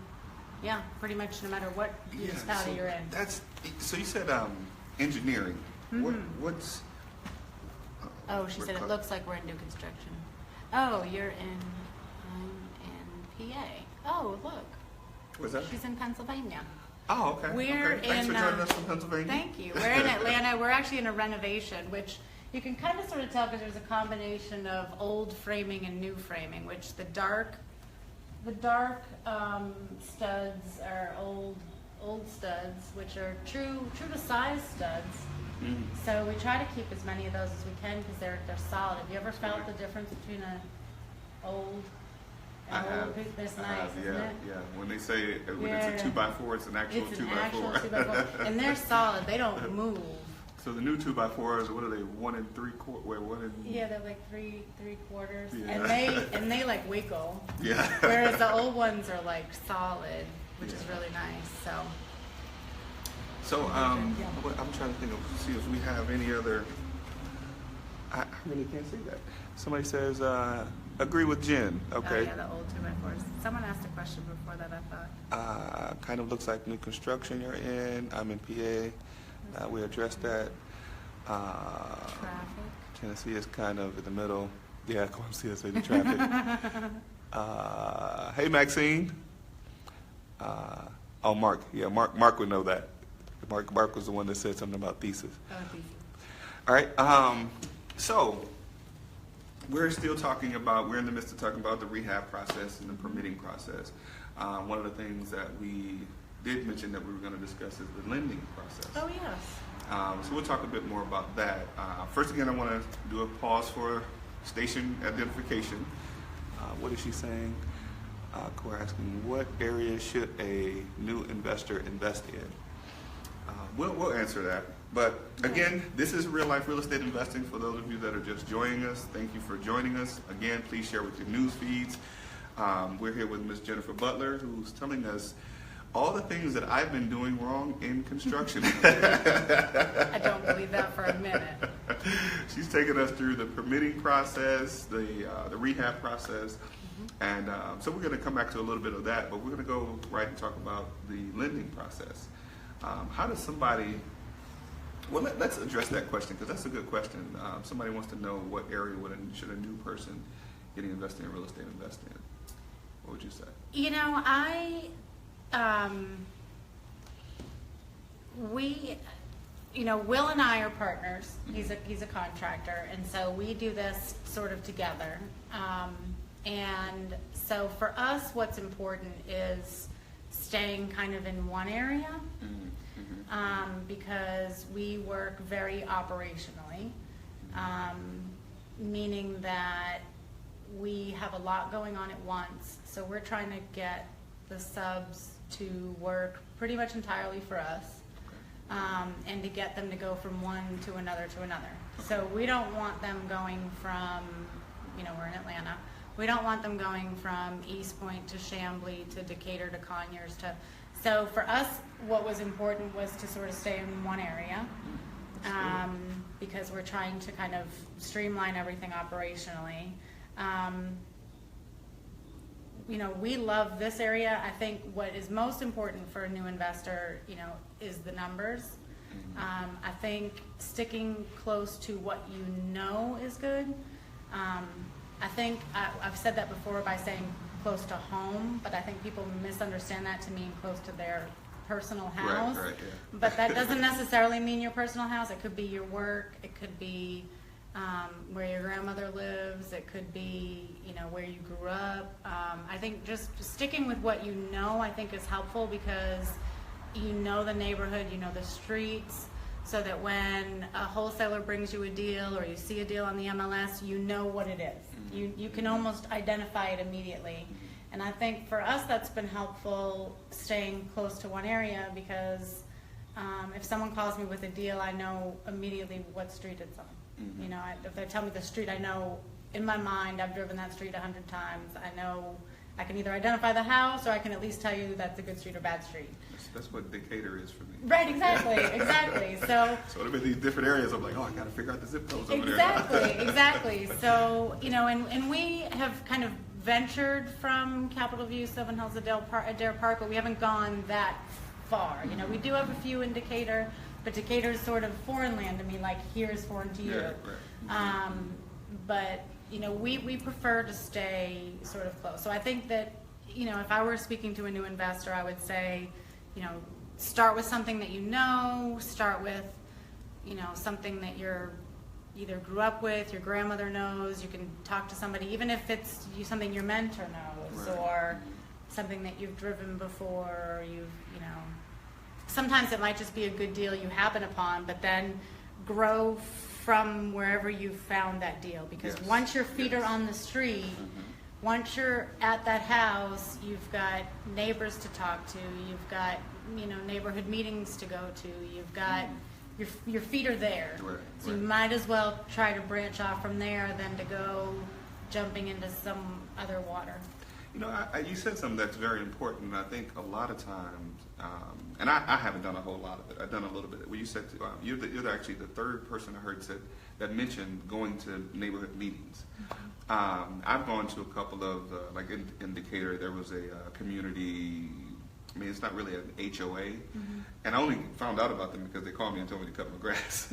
Yeah, pretty much no matter what municipality you're in. So you said engineering. What's? Oh, she said it looks like we're in new construction. Oh, I'm in PA. Oh, look. What's that? She's in Pennsylvania. Oh, okay. We're okay. Thanks in, for joining us from Pennsylvania. Thank you. We're in Atlanta. We're actually in a renovation, which you can kind of sort of tell because there's a combination of old framing and new framing, which the dark studs are old studs, which are true to size studs. So we try to keep as many of those as we can because they're solid. Have you ever felt the difference between an old I have. It's I nice, have, isn't it? Yeah. When they say when Yeah. it's a 2x4, it's an actual It's an 2x4. actual 2x4, and they're solid. They don't move. So the new 2x4s, what are they? 1 3/4? Wait, 1 and. Yeah, they're like three quarters, Yeah. and they like wiggle. Yeah. Whereas the old ones are like solid, which is really nice. So I'm trying to think of see if we have any other. I really can't see that. Somebody says agree with Jen. Okay. Oh yeah, the old 2x4s. Someone asked a question before that, I thought. Kind of looks like new construction you're in. I'm in PA. We addressed that. Traffic. Tennessee is kind of in the middle. Yeah, come on, see us in the traffic. Hey, Maxine. Mark. Yeah, Mark would know that. Mark was the one that said something about thesis. Oh, thesis. All right. So we're still talking about. We're in the midst of talking about the rehab process and the permitting process. One of the things that we did mention that we were going to discuss is the lending process. Oh yes. So we'll talk a bit more about that. First, again, I want to do a pause for station identification. What is she saying? Cora asking, what area should a new investor invest in? We'll answer that. But again, this is real life real estate investing. For those of you that are just joining us, thank you for joining us. Again, please share with your news feeds. We're here with Ms. Jennifer Butler, who's telling us all the things that I've been doing wrong in construction. I don't believe that for a minute. She's taken us through the permitting process, the rehab process, and so we're going to come back to a little bit of that, but we're going to go right and talk about the lending process. How does somebody, well, let's address that question, because that's a good question. Somebody wants to know what area should a new person getting invested in real estate invest in? What would you say? You know, Will and I are partners. He's a contractor, and so we do this sort of together. And so for us, what's important is staying kind of in one area, because we work very operationally, meaning that we have a lot going on at once. So we're trying to get the subs to work pretty much entirely for us, and to get them to go from one to another to another. So we don't want them going from, we're in Atlanta, we don't want them going from East Point to Chamblee to Decatur to Conyers to, so for us what was important was to sort of stay in one area, because we're trying to kind of streamline everything operationally. We love this area. I think what is most important for a new investor, is the numbers. I think sticking close to what you know is good. I think I've said that before by saying close to home, but I think people misunderstand that to mean close to their personal house. Right, yeah. But that doesn't necessarily mean your personal house. It could be your work. It could be where your grandmother lives. It could be, where you grew up. I think just sticking with what you know, I think is helpful, because you know the neighborhood, you know the streets, so that when a wholesaler brings you a deal or you see a deal on the MLS, you know what it is. You can almost identify it immediately. And I think for us that's been helpful, staying close to one area, because if someone calls me with a deal, I know immediately what street it's on. If they tell me the street, I know in my mind, I've driven that street 100 times. I know I can either identify the house, or I can at least tell you that's a good street or bad street. That's what Decatur is for me. Right, exactly. So there've been these different areas. I'm like, I got to figure out the zip codes over exactly. So, and we have kind of ventured from Capitol View, Sylvan Hills, Adair Park, but we haven't gone that far. We do have a few in Decatur, but Decatur is sort of foreign land to me, like here is foreign to you. Yeah, right. But we prefer to stay sort of close. So I think that, if I were speaking to a new investor, I would say, start with something that start with, something that you're either grew up with, your grandmother knows, you can talk to somebody, even if it's something your mentor knows, right. Or something that you've driven before, or sometimes it might just be a good deal you happen upon, but then grow from wherever you found that deal, because Yes. once your feet are on the street, once you're at that house, you've got neighbors to talk to, you've got neighborhood meetings to go to, you've got your feet are there. Right, So right. you might as well try to branch off from there than to go jumping into some other water. You said something that's very important, and I think a lot of times, and I haven't done a whole lot of it. I've done a little bit. Well, you said you're actually the third person I heard that mentioned going to neighborhood meetings. I've gone to a couple of, like in Decatur, there was a community. I mean, it's not really an HOA, and I only found out about them because they called me and told me to cut my grass.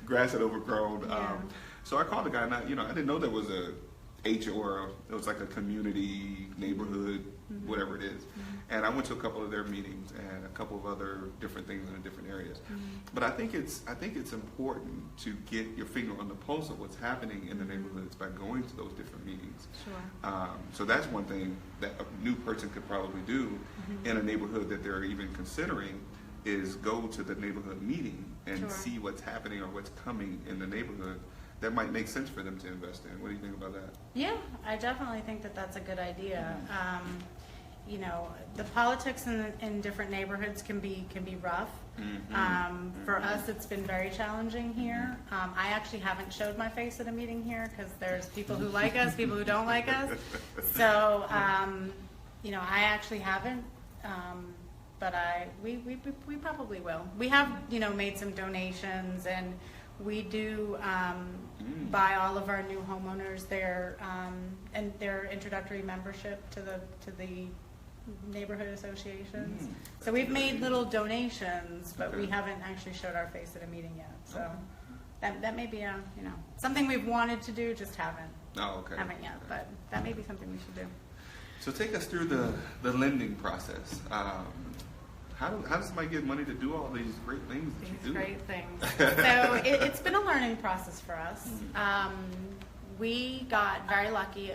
Grass had overgrown. Yeah. So I called the guy, and I didn't know there was a or it was like a community neighborhood, whatever it is. And I went to a couple of their meetings and a couple of other different things in the different areas. But I think it's important to get your finger on the pulse of what's happening in the neighborhoods by going to those different meetings. Sure. So that's one thing that a new person could probably do in a neighborhood that they're even considering, is go to the neighborhood meeting and Sure. see what's happening or what's coming in the neighborhood that might make sense for them to invest in. What do you think about that? Yeah, I definitely think that that's a good idea. you know, the politics in different neighborhoods can be rough. For us, it's been very challenging here. I actually haven't showed my face at a meeting here because there's people who like us, people who don't like us. So, you know, I actually haven't, but we probably will. We have, you know, made some donations, and we do buy all of our new homeowners their and their introductory membership to the neighborhood associations. So we've made little donations, but we haven't actually showed our face at a meeting yet. So that may be a, you know, something we've wanted to do, just haven't. Oh, okay. Haven't yet, but that may be something we should do. So take us through the lending process. How does somebody get money to do all these great things that you do? These great things. So it's been a learning process for us. We got very lucky.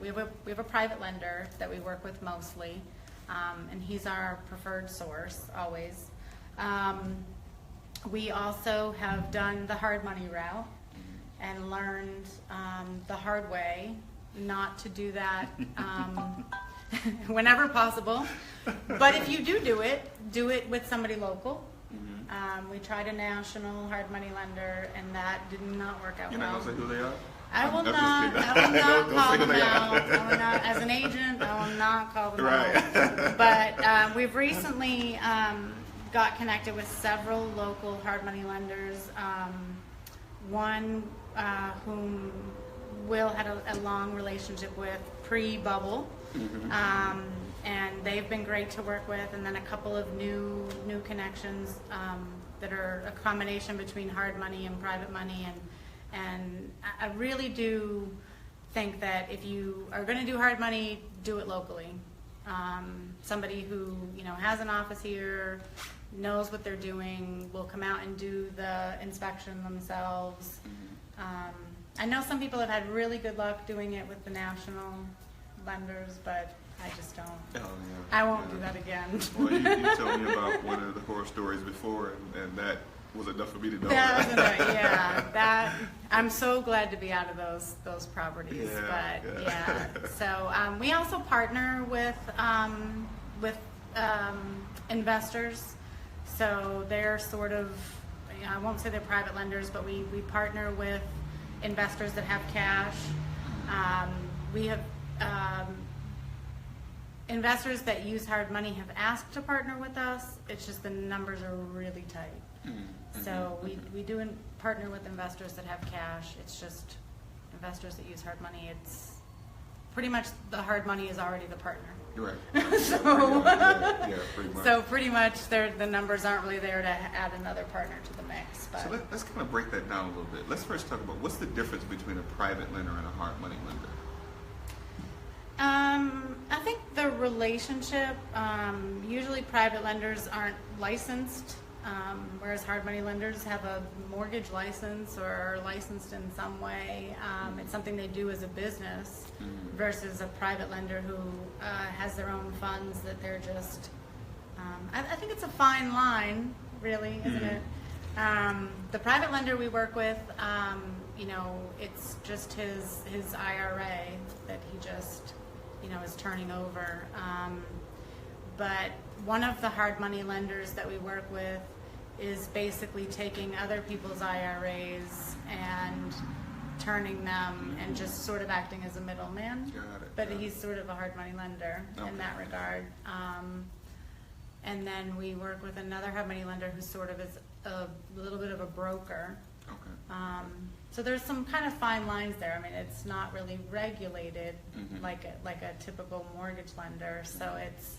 We have a private lender that we work with mostly, and he's our preferred source always. We also have done the hard money route and learned the hard way not to do that whenever possible. But if you do it with somebody local. We tried a national hard money lender, and that did not work out well. You're not going to say who they are? I will I'm just not kidding. call Don't say them who they are. out. I will not, as an agent, I will not call them Right. out. But we've recently got connected with several local hard money lenders. One whom Will had a long relationship with pre-bubble. And they've been great to work with, and then a couple of new connections that are a combination between hard money and private money, and I really do think that if you are going to do hard money, do it locally. Somebody who, you know, has an office here, knows what they're doing, will come out and do the inspection themselves. I know some people have had really good luck doing it with the national lenders, but I just don't. Oh, yeah. I won't do that again. Well, you told me about one of the horror stories before, and that was enough for me to know. That I'm so glad to be out of those properties. Yeah, but yeah. So we also partner with investors. So they're sort of, you know, I won't say they're private lenders, but we partner with investors that have cash. We have investors that use hard money have asked to partner with us. It's just the numbers are really tight. So we do partner with investors that have cash. It's just investors that use hard money. It's pretty much the hard money is already the partner. Right. So, yeah, pretty much. So pretty much the numbers aren't really there to add another partner to the mix. But So let's kind of break that down a little bit. Let's first talk about what's the difference between a private lender and a hard money lender. I think the relationship, usually private lenders aren't licensed, whereas hard money lenders have a mortgage license or are licensed in some way. It's something they do as a business versus a private lender who has their own funds that they're just, I think it's a fine line, really, isn't it? The private lender we work with, you know, it's just his IRA that he just, you know, is turning over. But one of the hard money lenders that we work with is basically taking other people's IRAs and turning them and just sort of acting as a middleman. Got it. But he's sort of a hard money lender in that regard. And then we work with another hard money lender who sort of is a little bit of a broker. Okay. So there's some kind of fine lines there. I mean, it's not really regulated like a typical mortgage lender. So it's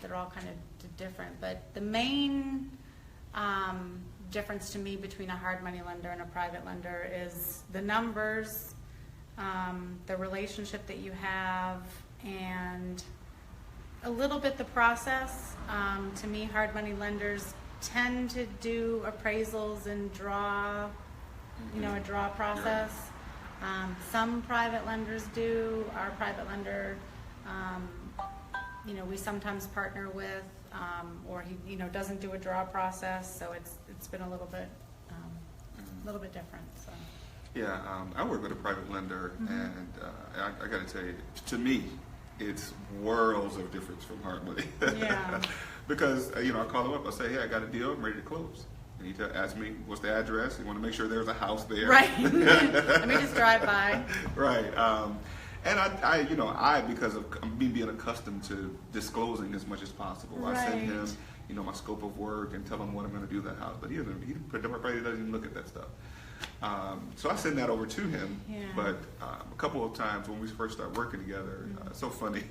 they're all kind of different. But the main difference to me between a hard money lender and a private lender is the numbers, the relationship that you have, and a little bit the process. To me, hard money lenders tend to do appraisals and draw, you know, a draw process. Some private lenders do. Our private lender, you know, we sometimes partner with, or he, you know, doesn't do a draw process. So it's been a little bit different. So. Yeah, I work with a private lender, and I got to tell you, to me, it's worlds of difference from hard money. Yeah. Because, I call him up, I say, hey, I got a deal, I'm ready to close. And he asks me, what's the address? You want to make sure there's a house there. Right. Let me just drive by. Right. And I, because of me being accustomed to disclosing as much as possible, I send him, my scope of work and tell him what I'm going to do to that house. But he probably doesn't even look at that stuff. So I send that over to him. Yeah. But a couple of times when we first started working together, it's so funny.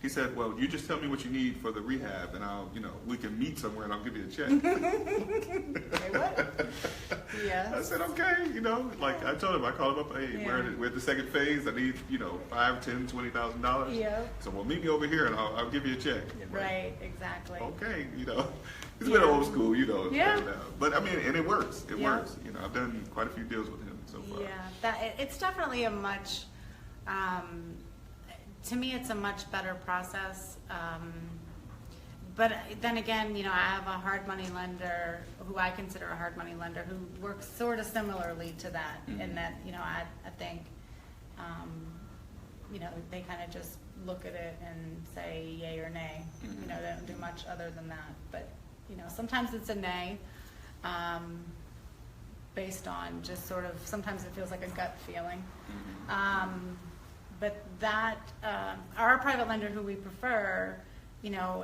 He said, well, you just tell me what you need for the rehab and we can meet somewhere and I'll give you a check. Say what? Yes. I said, okay, I told him, I called him up, hey, we're at the second phase, I need, $5, $10, $20,000. Yeah. So, well, meet me over here and I'll give you a check. Right, exactly. Okay, it's been old school, Yeah. But I mean, and it works, it works. I've done quite a few deals with him so far. Yeah, it's definitely a much, to me, it's a much better process. But then again, I have a hard money lender who I consider a hard money lender who works sort of similarly to that, in that, I think, they kind of just look at it and say yay or nay. They don't do much other than that. But, sometimes it's a nay, based on just sort of, sometimes it feels like a gut feeling. But that, our private lender who we prefer,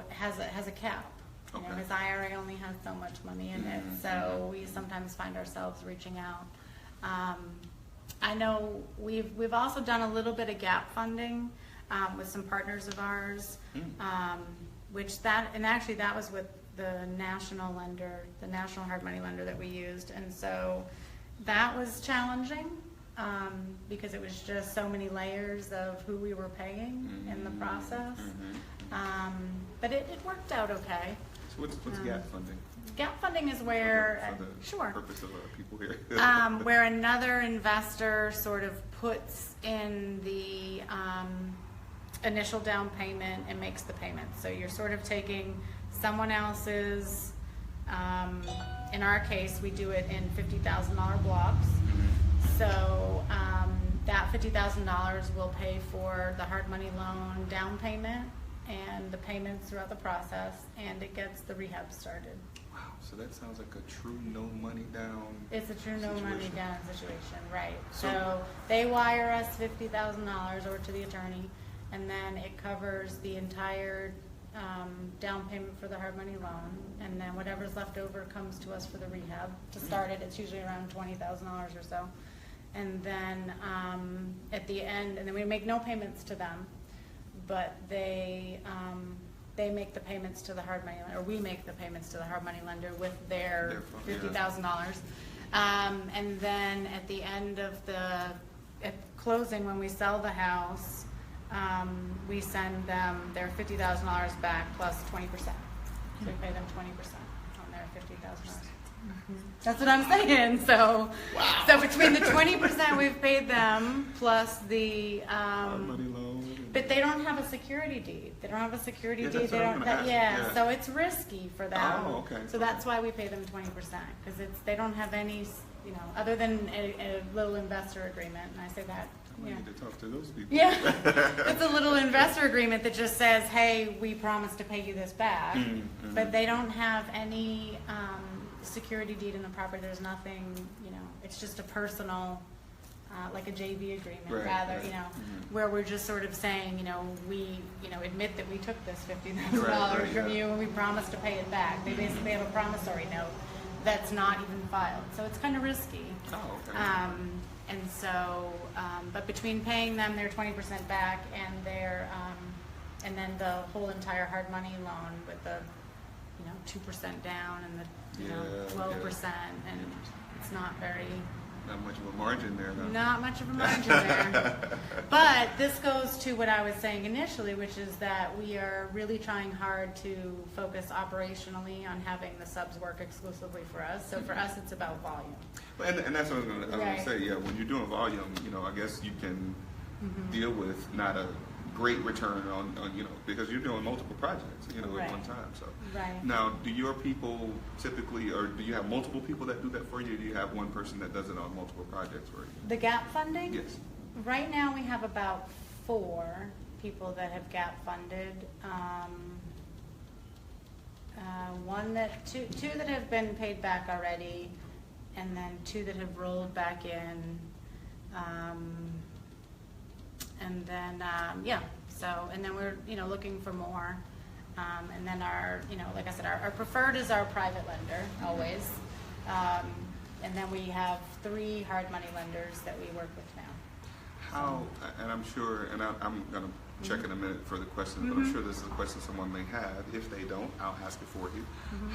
has a cap. His IRA only has so much money in it, so we sometimes find ourselves reaching out. I know we've also done a little bit of gap funding with some partners of ours, actually that was with the national lender, the national hard money lender that we used, and so that was challenging. Because it was just so many layers of who we were paying in the process. But it worked out okay. So what's gap funding? Gap funding is where, for the purpose of people here. where another investor sort of puts in the initial down payment and makes the payment. So you're sort of taking someone else's, in our case, we do it in $50,000 blocks. So that $50,000 will pay for the hard money loan down payment and the payments throughout the process, and it gets the rehab started. Wow, so that sounds like a true no money down. It's a true no money down situation, right? So they wire us $50,000 over to the attorney, and then it covers the entire down payment for the hard money loan, and then whatever's left over comes to us for the rehab to start it. It's usually around $20,000 or so. And then at the end, and then we make no payments to them, but they make the payments to the hard money lender, or we make the payments to the hard money lender with their $50,000. And then at the end of at closing, when we sell the house, we send them their $50,000 back plus 20%. So we pay them 20% on their $50,000. That's what I'm saying. So, so between the 20% we've paid them plus the, money loan. but they don't have a security deed. They don't have a security deed. That's They what I'm don't. gonna ask. Yeah. So it's risky for them. Oh, okay. So that's why we pay them 20%, because they don't have any, other than a little investor agreement. And I say that. We Yeah. need to talk to those people. Yeah, it's a little investor agreement that just says, hey, we promise to pay you this back, but they don't have any security deed in the property. There's nothing, it's just a personal, like a JV agreement, rather, where we're just sort of saying, we, admit that we took this $50,000 from you and we promise to pay it back. They basically have a promissory note that's not even filed, so it's kind of risky. Oh, okay. And so, but between paying them their 20% back and their, and then the whole entire hard money loan with the, 2% down and the, 12%, and it's not very. Not much of a margin there, though. Not much of a margin there. But this goes to what I was saying initially, which is that we are really trying hard to focus operationally on having the subs work exclusively for us. So for us, it's about volume. And that's what I was going to say. Yeah, when you're doing volume, I guess you can deal with not a great return on because you're doing multiple projects, at one time. So now, do your people typically, or do you have multiple people that do that for you? Or do you have one person that does it on multiple projects for you? The gap funding? Yes. Right now we have about 4 people that have gap funded. Two that have been paid back already, and then 2 that have rolled back in. And then, and then we're, looking for more. And then our, like I said, our preferred is our private lender, always. And then we have 3 hard money lenders that we work with now. How, and I'm sure, and I'm going to check in a minute for the question, but I'm sure this is a question someone may have. If they don't, I'll ask it for you.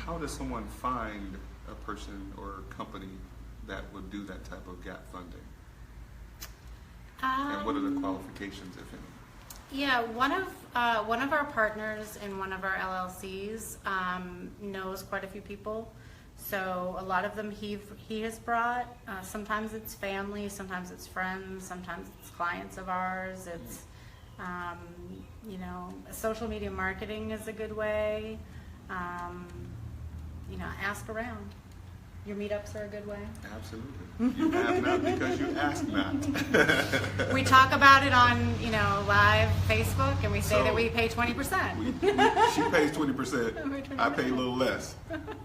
How does someone find a person or company that would do that type of gap funding? And what are the qualifications, if any? Yeah, one of our partners in one of our LLCs knows quite a few people. So a lot of them he has brought. Sometimes it's family, sometimes it's friends, sometimes it's clients of ours. It's social media marketing is a good way. Ask around. Your meetups are a good way. Absolutely. You have not because you ask not. We talk about it on, live Facebook, and we say that we pay 20%. She pays 20%. I pay a little less,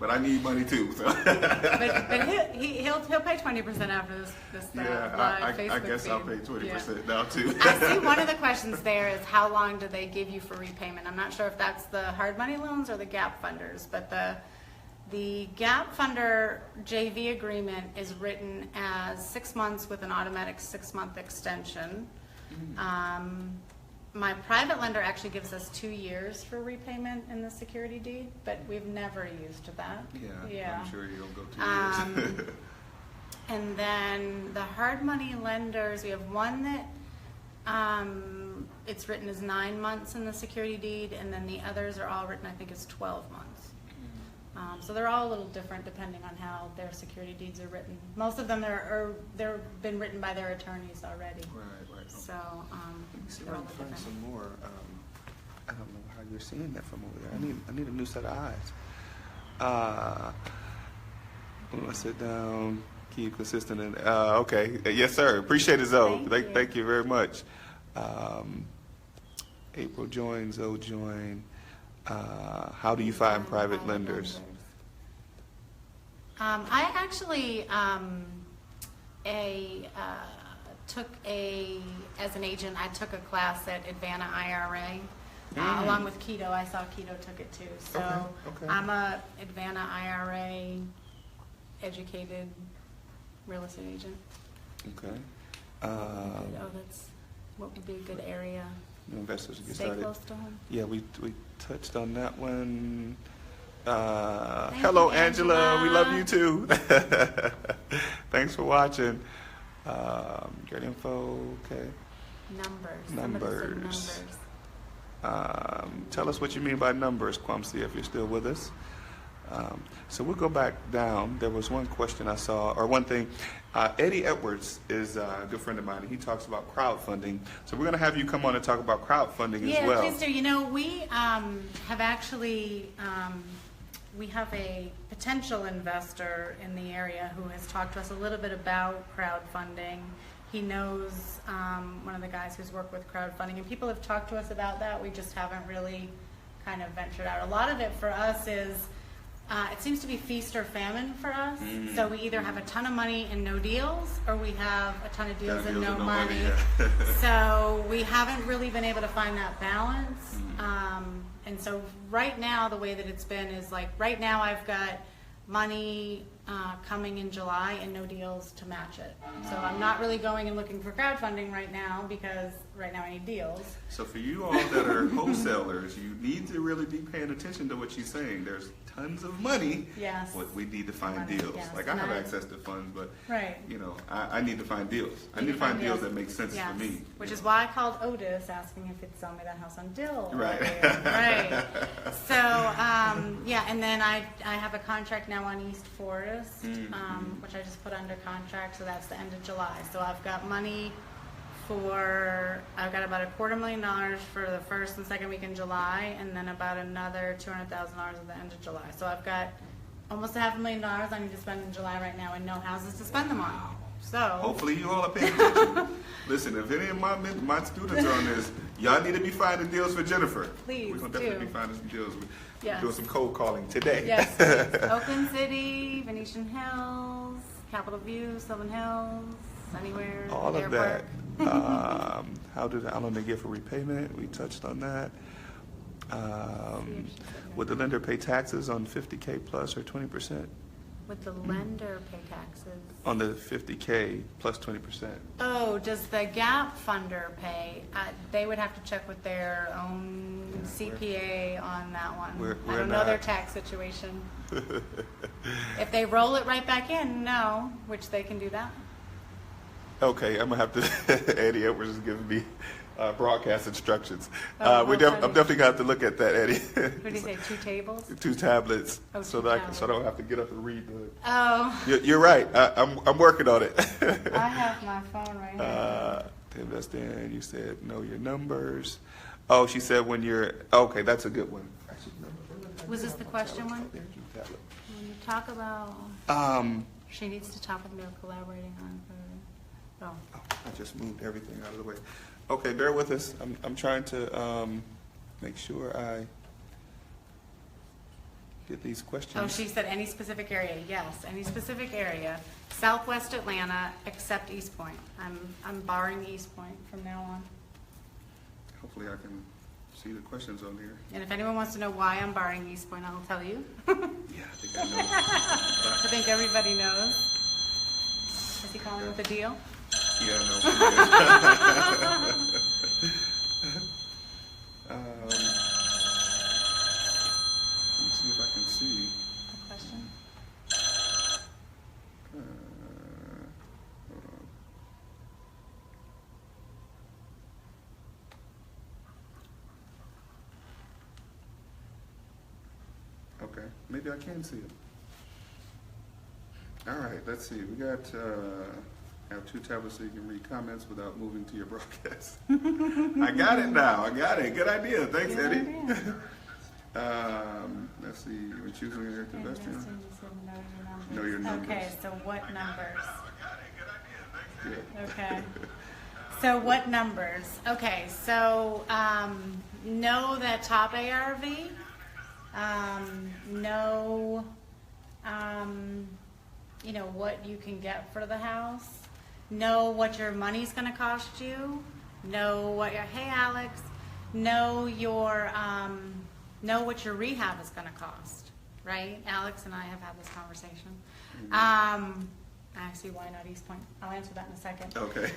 but I need money too. So. but he'll pay 20% after this live Facebook I guess feed. I'll pay 20% now too. I see one of the questions there is how long do they give you for repayment? I'm not sure if that's the hard money loans or the gap funders, but the gap funder JV agreement is written as 6 months with an automatic 6-month extension. My private lender actually gives us 2 years for repayment in the security deed, but we've never used that. Yeah. I'm sure you'll go 2 years. And then the hard money lenders, we have one that it's written as 9 months in the security deed, and then the others are all written, I think, as 12 months. So they're all a little different depending on how their security deeds are written. most of them they're been written by their attorneys already. Right. So Let me see if they're I all can find different. some more. I don't know how you're seeing that from over there. I need a new set of eyes. When I sit down, keep consistent. And okay, yes, sir. Appreciate it, Zoe. Thank you very much. April join, Zoe join. How do you find private lenders? I actually as an agent, I took a class at Advana IRA. Along with Keto, I saw Keto took it too. So Okay. I'm a Advana IRA educated real estate agent. Okay. That's what would be a good area. New investors get Stay started. close to home. Yeah, we touched on that one. Thank Hello, you, Angela. We love Angela. you too. Thanks for watching. Great info. Okay. Numbers. Somebody said Numbers. numbers. Tell us what you mean by numbers, Kwamsi, if you're still with us. So we'll go back down. There was one question I saw, or one thing. Eddie Edwards is a good friend of mine, and he talks about crowdfunding. So we're going to have you come on and talk about crowdfunding as well. Yeah, please do. We have actually, we have a potential investor in the area who has talked to us a little bit about crowdfunding. He knows one of the guys who's worked with crowdfunding, and people have talked to us about that. We just haven't really kind of ventured out. A lot of it for us is, it seems to be feast or famine for us. So we either have a ton of money and no deals, or we have a ton of deals and no money. So we haven't really been able to find that balance. And so right now, the way that it's been is like, right now I've got money coming in July and no deals to match it. So I'm not really going and looking for crowdfunding right now because right now I need deals. So for you all that are wholesalers, you need to really be paying attention to what she's saying. There's tons of money. Yes. What we need to find Money, deals. yes. Like I have access to funds, but Right. I need to find deals. I need to find deals that make sense Yes. for me. Which is why I called Otis asking if he'd sell me that house on Dill. Right. earlier. Right. So, and then I have a contract now on East Forest, which I just put under contract, so that's the end of July. So I've got money I've got about $250,000 for the first and second week in July, and then about another $200,000 at the end of July. So I've got almost $500,000 I need to spend in July right now, and no houses to spend them on. So, Hopefully you all are paying attention. Listen, if any of my students are on this, y'all need to be finding deals for Jennifer. Please We're going to definitely do. be finding some deals. Yes. Doing some cold calling today. yes, please. Oakland City, Venetian Hills, Capitol View, Sylvan Hills, anywhere. All of Airport. that. How long they get for repayment? We touched on that. Would the lender pay taxes on 50K plus or 20%? Would the lender pay taxes? On the 50K plus 20%. Oh, does the gap funder pay? They would have to check with their own CPA on that one. We're I don't know their not- tax situation. If they roll it right back in, no, which they can do that. Okay, I'm gonna have to. Eddie Edwards is giving me broadcast instructions. Oh, I'm how funny. definitely gonna have to look at that, Eddie. What do you say, 2 tables? 2 tablets, Oh, so 2 that tablets. so I don't have to get up and read the. Oh, You're right. I'm working on it. I have my phone right here. Tim, that's then. You said know your numbers. Oh, she said when you're. Okay, that's a good one. Actually, no. Was this the question one? There's your tablet. When you talk about, Um, she needs to talk with me about collaborating on her. Oh, oh, I just moved everything out of the way. Okay, bear with us. I'm trying to make sure I get these questions. oh, she said any specific area. Yes, any specific area. Southwest Atlanta, except East Point. I'm barring East Point from now on. Hopefully I can see the questions on here. And if anyone wants to know why I'm barring East Point, I'll tell you. Yeah, I think I know. I think everybody knows. Is he calling with a deal? Yeah, I know. Let me see if I can see. A question? Hold on. Okay, maybe I can see it. All right, let's see. We got have 2 tablets so you can read comments without moving to your broadcast. I got it now. I got it. Good idea. Thanks, Good Eddie. idea. Let's see. We're choosing an Okay, investor. investing, you said Know your numbers. Okay, so what numbers? Yeah. Okay. So what numbers? Okay, so know that top ARV, know what you can get for the house, know what your money's going to cost you, know what your hey Alex, know what your rehab is going to cost, right? Alex and I have had this conversation. Actually, why not East Point? I'll answer that in a second. Okay.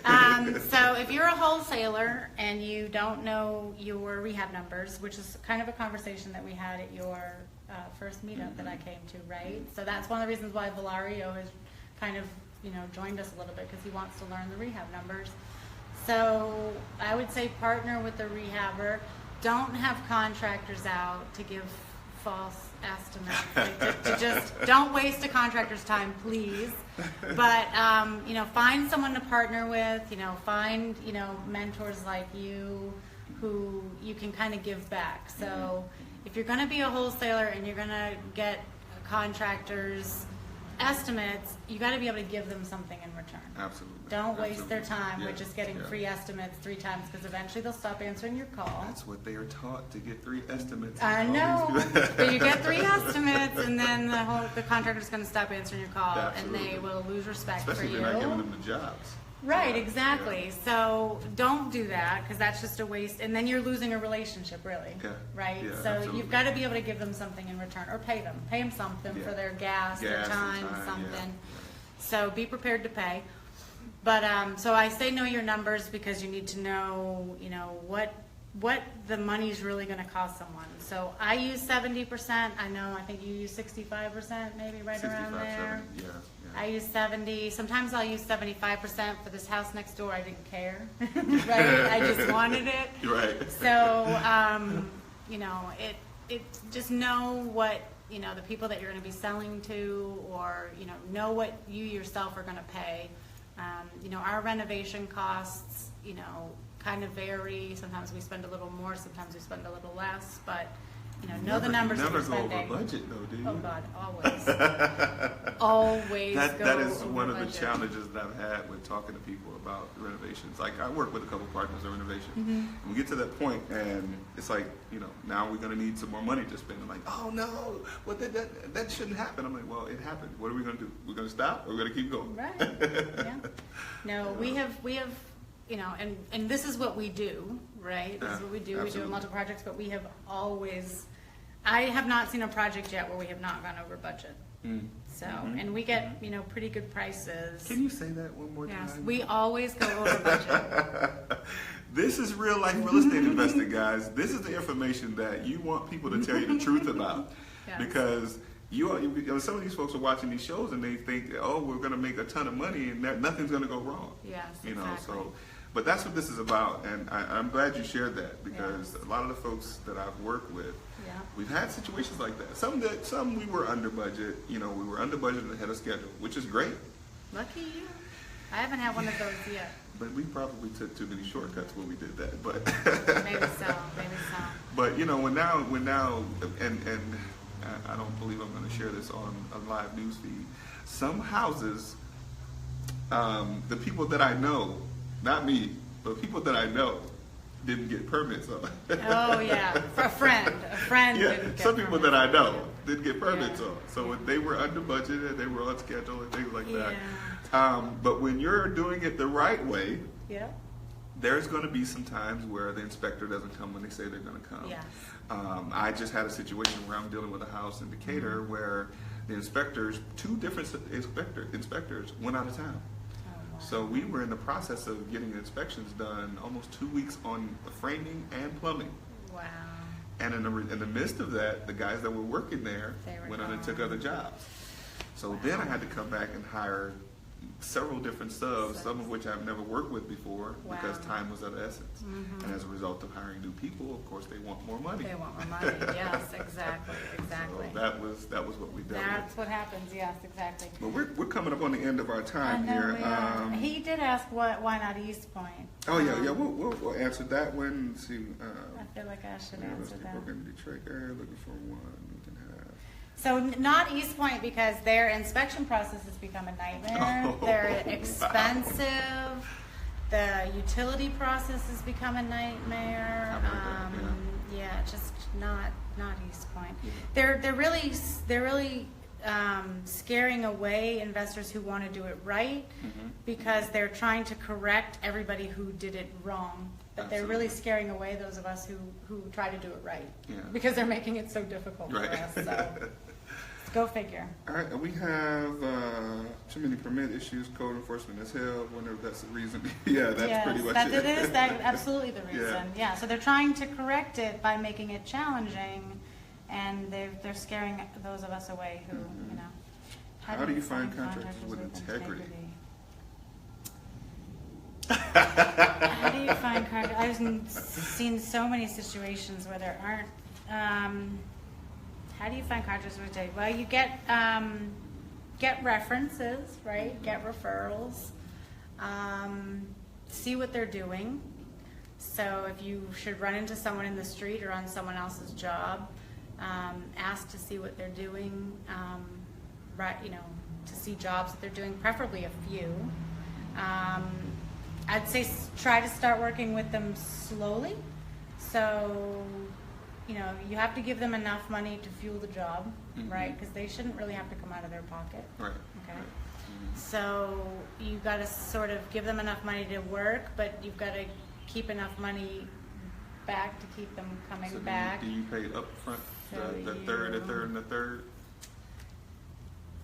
So if you're a wholesaler and you don't know your rehab numbers, which is kind of a conversation that we had at your first meetup that I came to, right? So that's one of the reasons why Valario has kind of, joined us a little bit, because he wants to learn the rehab numbers. So I would say partner with the rehabber. Don't have contractors out to give false estimates. Like, to just don't waste a contractor's time, please. But find someone to partner with. Find mentors like you who you can kind of give back. So if you're going to be a wholesaler and you're going to get contractors' estimates, you got to be able to give them something in return. Absolutely. Don't waste their Absolutely. time Yeah. with just getting Yeah. free estimates 3 times, because eventually they'll stop answering your call. That's what they are taught, to get 3 estimates. I All know, these people- but you get 3 estimates, and then the contractor's going to stop answering your call, Absolutely. and they will lose respect Especially for if you. they're not giving them the jobs. Right, Yeah. exactly. Yeah. So don't do that, because that's just a waste, and then you're losing a relationship, really. Yeah. Right. Yeah, So absolutely. you've got to be able to give them something in return, or pay them something Yeah. for their gas, their Gas and time, time, something. yeah. So be prepared to pay. But so I say know your numbers, because you need to know, what the money's really going to cost someone. So I use 70%. I think you use 65%, maybe right around 65, there. 70, yeah. I use 70. Sometimes I'll use 75% for this house next door. I didn't care, right? I just wanted it. Right. So, it just know what, the people that you're going to be selling to, or, know what you yourself are going to pay. Our renovation costs, kind of vary. Sometimes we spend a little more, sometimes we spend a little less, but know the numbers that Never you're go over spending. budget though, do you? Oh God, always. Always That go is over one of the budget. challenges that I've had with talking to people about renovations. Like I work with a couple partners on renovation, and we get to that point, and it's like, now we're going to need some more money to spend. I'm like, oh no, well that shouldn't happen. I'm like, well, it happened. What are we going to do? We're going to stop, or we're going to keep going? Right. Yeah. No, we have, and this is what we do, right? This is what we do. We do Absolutely. multiple projects, but we have always, I have not seen a project yet where we have not gone over budget. So, and we get, pretty good prices. Can you say that one more Yes, time? we always go over budget. This is real life real estate investing, guys. This is the information that you want people to tell you the truth about. Yes. Because some of these folks are watching these shows and they think, oh, we're going to make a ton of money and nothing's going to go wrong. Yes, So, exactly. but that's what this is about, and I'm glad you shared that because a lot of the folks that I've worked with, Yeah. we've had situations like that. Some we were under budget. We were under budget and ahead of schedule, which is great. Lucky you. I haven't had one of those yet. But we probably took too many shortcuts when we did that. But Maybe so, maybe so. but when now, and I don't believe I'm going to share this on a live news feed. Some houses, the people that I know, not me, but people that I know, didn't get permits on. Oh, yeah, for a friend Yeah, didn't get some people that permits. I know didn't get permits Yeah. on. So they were under budget and they were on schedule and things like that. Yeah. But when you're doing it the right way, Yeah. there's going to be some times where the inspector doesn't come when they say they're going to come. Yes. I just had a situation where I'm dealing with a house in Decatur where the inspectors, two different inspectors went out of town. Oh, wow. So we were in the process of getting inspections done almost 2 weeks on the framing and plumbing. Wow. And in the midst of that, the guys that were working there They were went on and gone. took other jobs. So then I had to come back and hire several different subs, some of which I've never worked with before because Wow. time was of the essence. And as a result of hiring new people, of course, they want more money. They want more money. Yes, exactly. So that was what we dealt That's with. what happens. Yes, exactly. But we're coming up on the end of our I time know here. we are. He did ask why not East Point. Oh yeah, we'll answer that one. See, I feel like I should yeah, answer that. people in Detroit area looking for one we can have. So not East Point because their inspection process has become a nightmare. Oh, They're wow. expensive. The utility process has become a nightmare. I've heard that, Yeah, just not East Point. They're really scaring away investors who want to do it right because they're trying to correct everybody who did it wrong. But they're really Absolutely. scaring away those of us who try to do it right Yeah. because they're making it so difficult Right. for us. So go figure. All right, we have too many permit issues, code enforcement as hell. Wonder if that's the reason. Yeah, that's Yes, pretty much that it. it is that absolutely the Yeah. reason. Yeah. So they're trying to correct it by making it challenging, and they're scaring those of us away who How do you find contractors with integrity? How do you find contractors? I've seen so many situations where there aren't. How do you find contractors with integrity? Well, you get references, right? Get referrals. See what they're doing. So if you should run into someone in the street or on someone else's job, ask to see what they're doing. Right, to see jobs that they're doing, preferably a few. I'd say try to start working with them slowly. So, you have to give them enough money to fuel the job, right? Because they shouldn't really have to come out of their pocket. Right. Okay. Right. So you got to sort of give them enough money to work, but you've got to keep enough money back to keep them coming So back. do you pay up front So the third, and the third?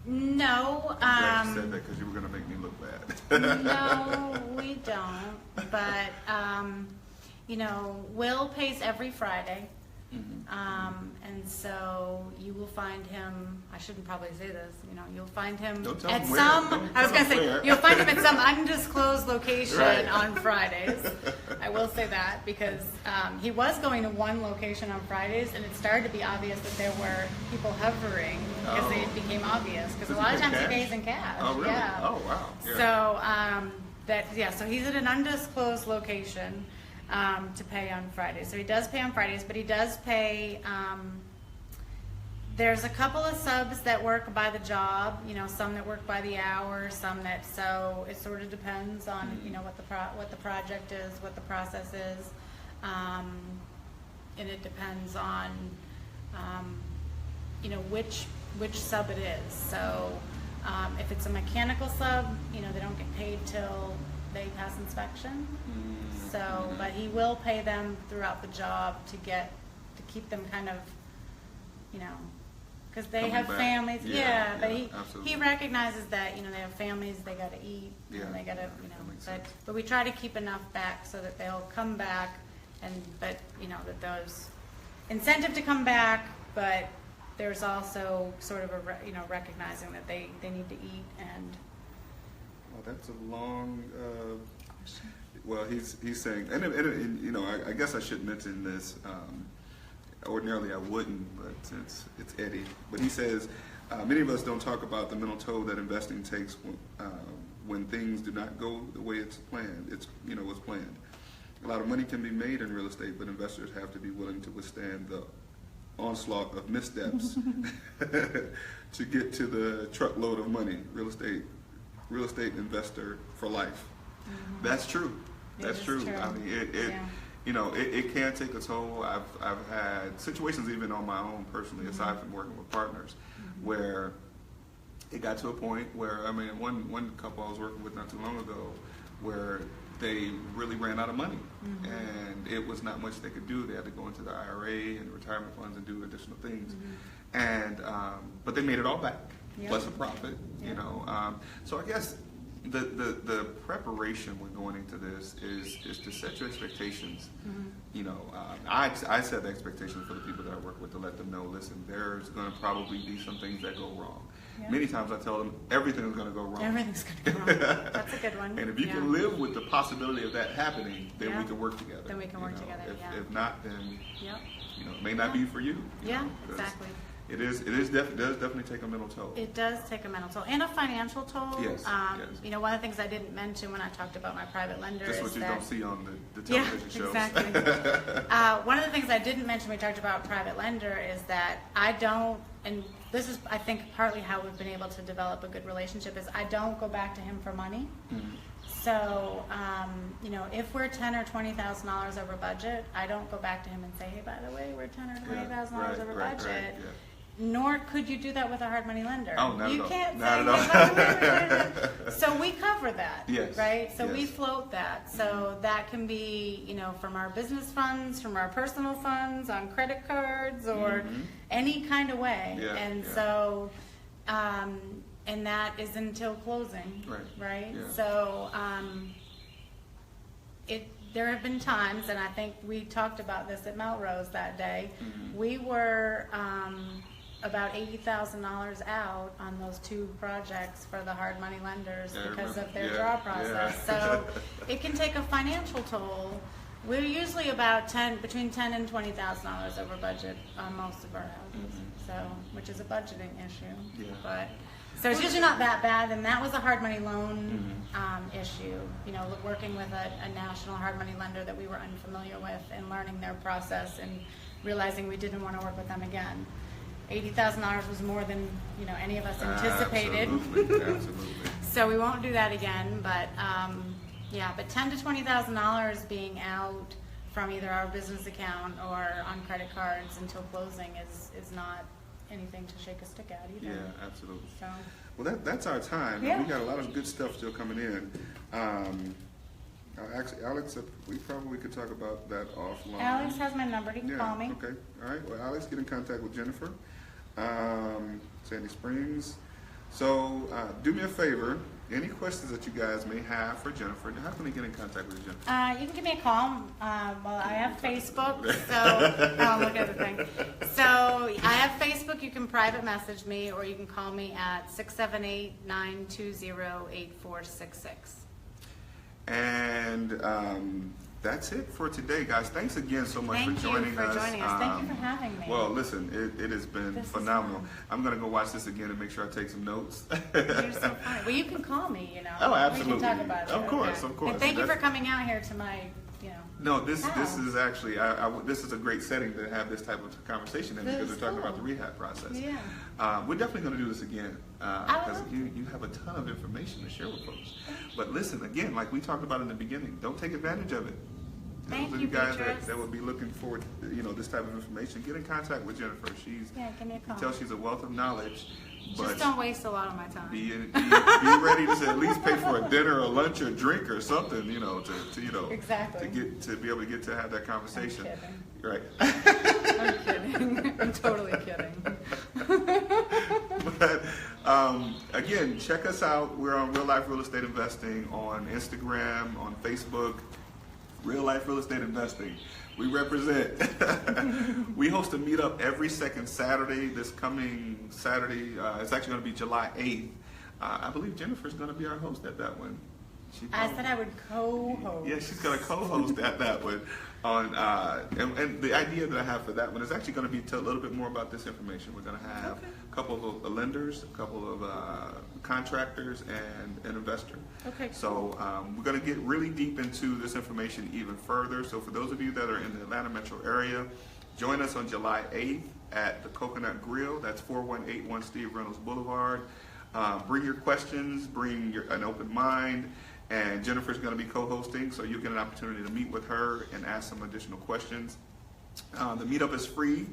No. I'm glad you said that because you were going to make me look bad. No, we don't. But, Will pays every Friday. And so you will find him, I shouldn't probably say this, you'll find him Don't tell at him where. some, Don't I was tell going to him say, where. you'll find him at some undisclosed location Right. on Fridays. I will say that because he was going to one location on Fridays and it started to be obvious that there were people hovering because Oh. it became obvious. Because a Does he lot of pay times he cash? pays in cash. Oh, really? Yeah. Oh, wow. Yeah. So, so he's at an undisclosed location. to pay on Fridays. So he does pay on Fridays, but he does pay, there's a couple of subs that work by the job, some that work by the hour, some that, so it sort of depends on, what the project is, what the process is. And it depends on, which sub it is. So if it's a mechanical sub, they don't get paid till they pass inspection. So, but he will pay them throughout the job to keep them kind of, because they Coming have back. families. Yeah, but he absolutely. recognizes that, they have families, they got to eat, Yeah, and they got to, that makes sense. but we try to keep enough back so that they'll come back, but that there's incentive to come back, but there's also sort of recognizing that they need to eat and. Well, that's a long. Well, he's saying, and I guess I should mention this. Ordinarily, I wouldn't, but it's Eddie. But he says many of us don't talk about the mental toll that investing takes when things do not go the way it's planned. What's planned. A lot of money can be made in real estate, but investors have to be willing to withstand the onslaught of missteps to get to the truckload of money. Real estate investor for life. Mm-hmm. That's true. That's It is true. true. I mean, Yeah. it can take a toll. I've had situations even on my own personally, aside from working with partners, where it got to a point where, one couple I was working with not too long ago, where they really ran out of money, and it was not much they could do. They had to go into the IRA and retirement funds and do additional things, and but they made it all back, Yep. plus a profit. Yep. So I guess the preparation when going into this is to set your expectations. I set the expectations for the people that I work with to let them know, listen, there's going to probably be some things that go wrong. Yeah. Many times I tell them everything's going to go wrong. Everything's going to go wrong. That's a good one. And if you Yeah. can live with the possibility of that happening, then Yeah. we can work together. Then we can work together, If, yeah. if not, then Yep. it may not be for you. Yeah, 'cause exactly. It does definitely take a mental toll. It does take a mental toll and a financial toll. Yes, yes. One of the things I didn't mention when I talked about my private lender That's is what you that, don't see on the yeah, television shows. exactly. One of the things I didn't mention when we talked about private lender is that I don't, and this is, I think, partly how we've been able to develop a good relationship, is I don't go back to him for money. So, if we're $10,000 or $20,000 over budget, I don't go back to him and say, hey, by the way, we're $10,000 or $20,000 over budget. Yeah. Nor could you do that with a hard money lender. Oh, not you at all. can't Not say, at all. "Hey, by the way, we're gonna-" So we cover that, Yes, right? So we yes. float that. So that can be, from our business funds, from our personal funds, on credit cards, or any kind of way. Yeah, And yeah. so, and that is until closing, right? Yeah. So, there have been times, and I think we talked about this at Melrose that day, we were about $80,000 out on those two projects for the hard money lenders I because remember. of their Yeah, draw process. yeah. So it can take a financial toll. We're usually about between $10,000 and $20,000 over budget on most of our houses, so which is a budgeting issue. Yeah. But so it's usually not that bad, and that was a hard money loan issue. Working with a national hard money lender that we were unfamiliar with, and learning their process, and realizing we didn't want to work with them again. $80,000 was more than any of us anticipated. Absolutely. So we won't do that again. But but $10,000 to $20,000 being out from either our business account or on credit cards until closing is not anything to shake a stick at either. Yeah, absolutely. So Well, that's our time. Yeah. We got a lot of good stuff still coming in. Actually, Alex, we probably could talk about that offline. Alex has my number. He can call me. Okay. All right. Well, Alex, get in contact with Jennifer, Sandy Springs. So, do me a favor. Any questions that you guys may have for Jennifer, how can they get in contact with you, Jennifer? You can give me a call. Well, I have Facebook, so look at the thing. So I have Facebook. You can private message me, or you can call me at 678-920-8466. And that's it for today, guys. Thanks again so much Thank for you joining for us. joining us. Thank you for having me. Well, listen, it has been This is phenomenal. fun. I'm going to go watch this again and make sure I take some notes. You're so funny. Well, you can call me. Oh, absolutely. We can talk about it. Of course, of course. And thank you for That's- coming out here to my you know. No, this How? is actually this is a great setting to have this type of conversation in, because This we're talking is about the cool. rehab process. Yeah. We're definitely going to do this again I because love you have a ton of information to share with folks. But listen, again, like we talked about in the beginning, don't take advantage of it. Thank Those are you, the guys Beatrice. that would be looking for this type of information. Get in contact with Jennifer. She's Yeah, give me a you call. can tell she's a wealth of knowledge. But Just don't waste a lot of my time. be ready to at least pay for a dinner or lunch or drink or something, to Exactly. to be able to get to have that conversation. kidding. Right. I'm kidding. I'm totally kidding. But again, check us out. We're on Real Life Real Estate Investing on Instagram, on Facebook. Real Life Real Estate Investing. We represent. We host a meetup every second Saturday. This coming Saturday, it's actually going to be July 8th. I believe Jennifer's going to be our host at that one. I said I would co-host. Yeah, she's going to co-host at that one. And the idea that I have for that one is actually going to be a little bit more about this information. We're going to have a couple of lenders, a couple of contractors, and an investor. Okay, So we're going to get really deep into this information even further. So for those of you that are in the Atlanta metro area, join us on July 8th at the Coconut Grill. That's 4181 Steve Reynolds Boulevard. Bring your questions, bring an open mind. And Jennifer's going to be co-hosting, so you'll get an opportunity to meet with her and ask some additional questions. The meetup is free.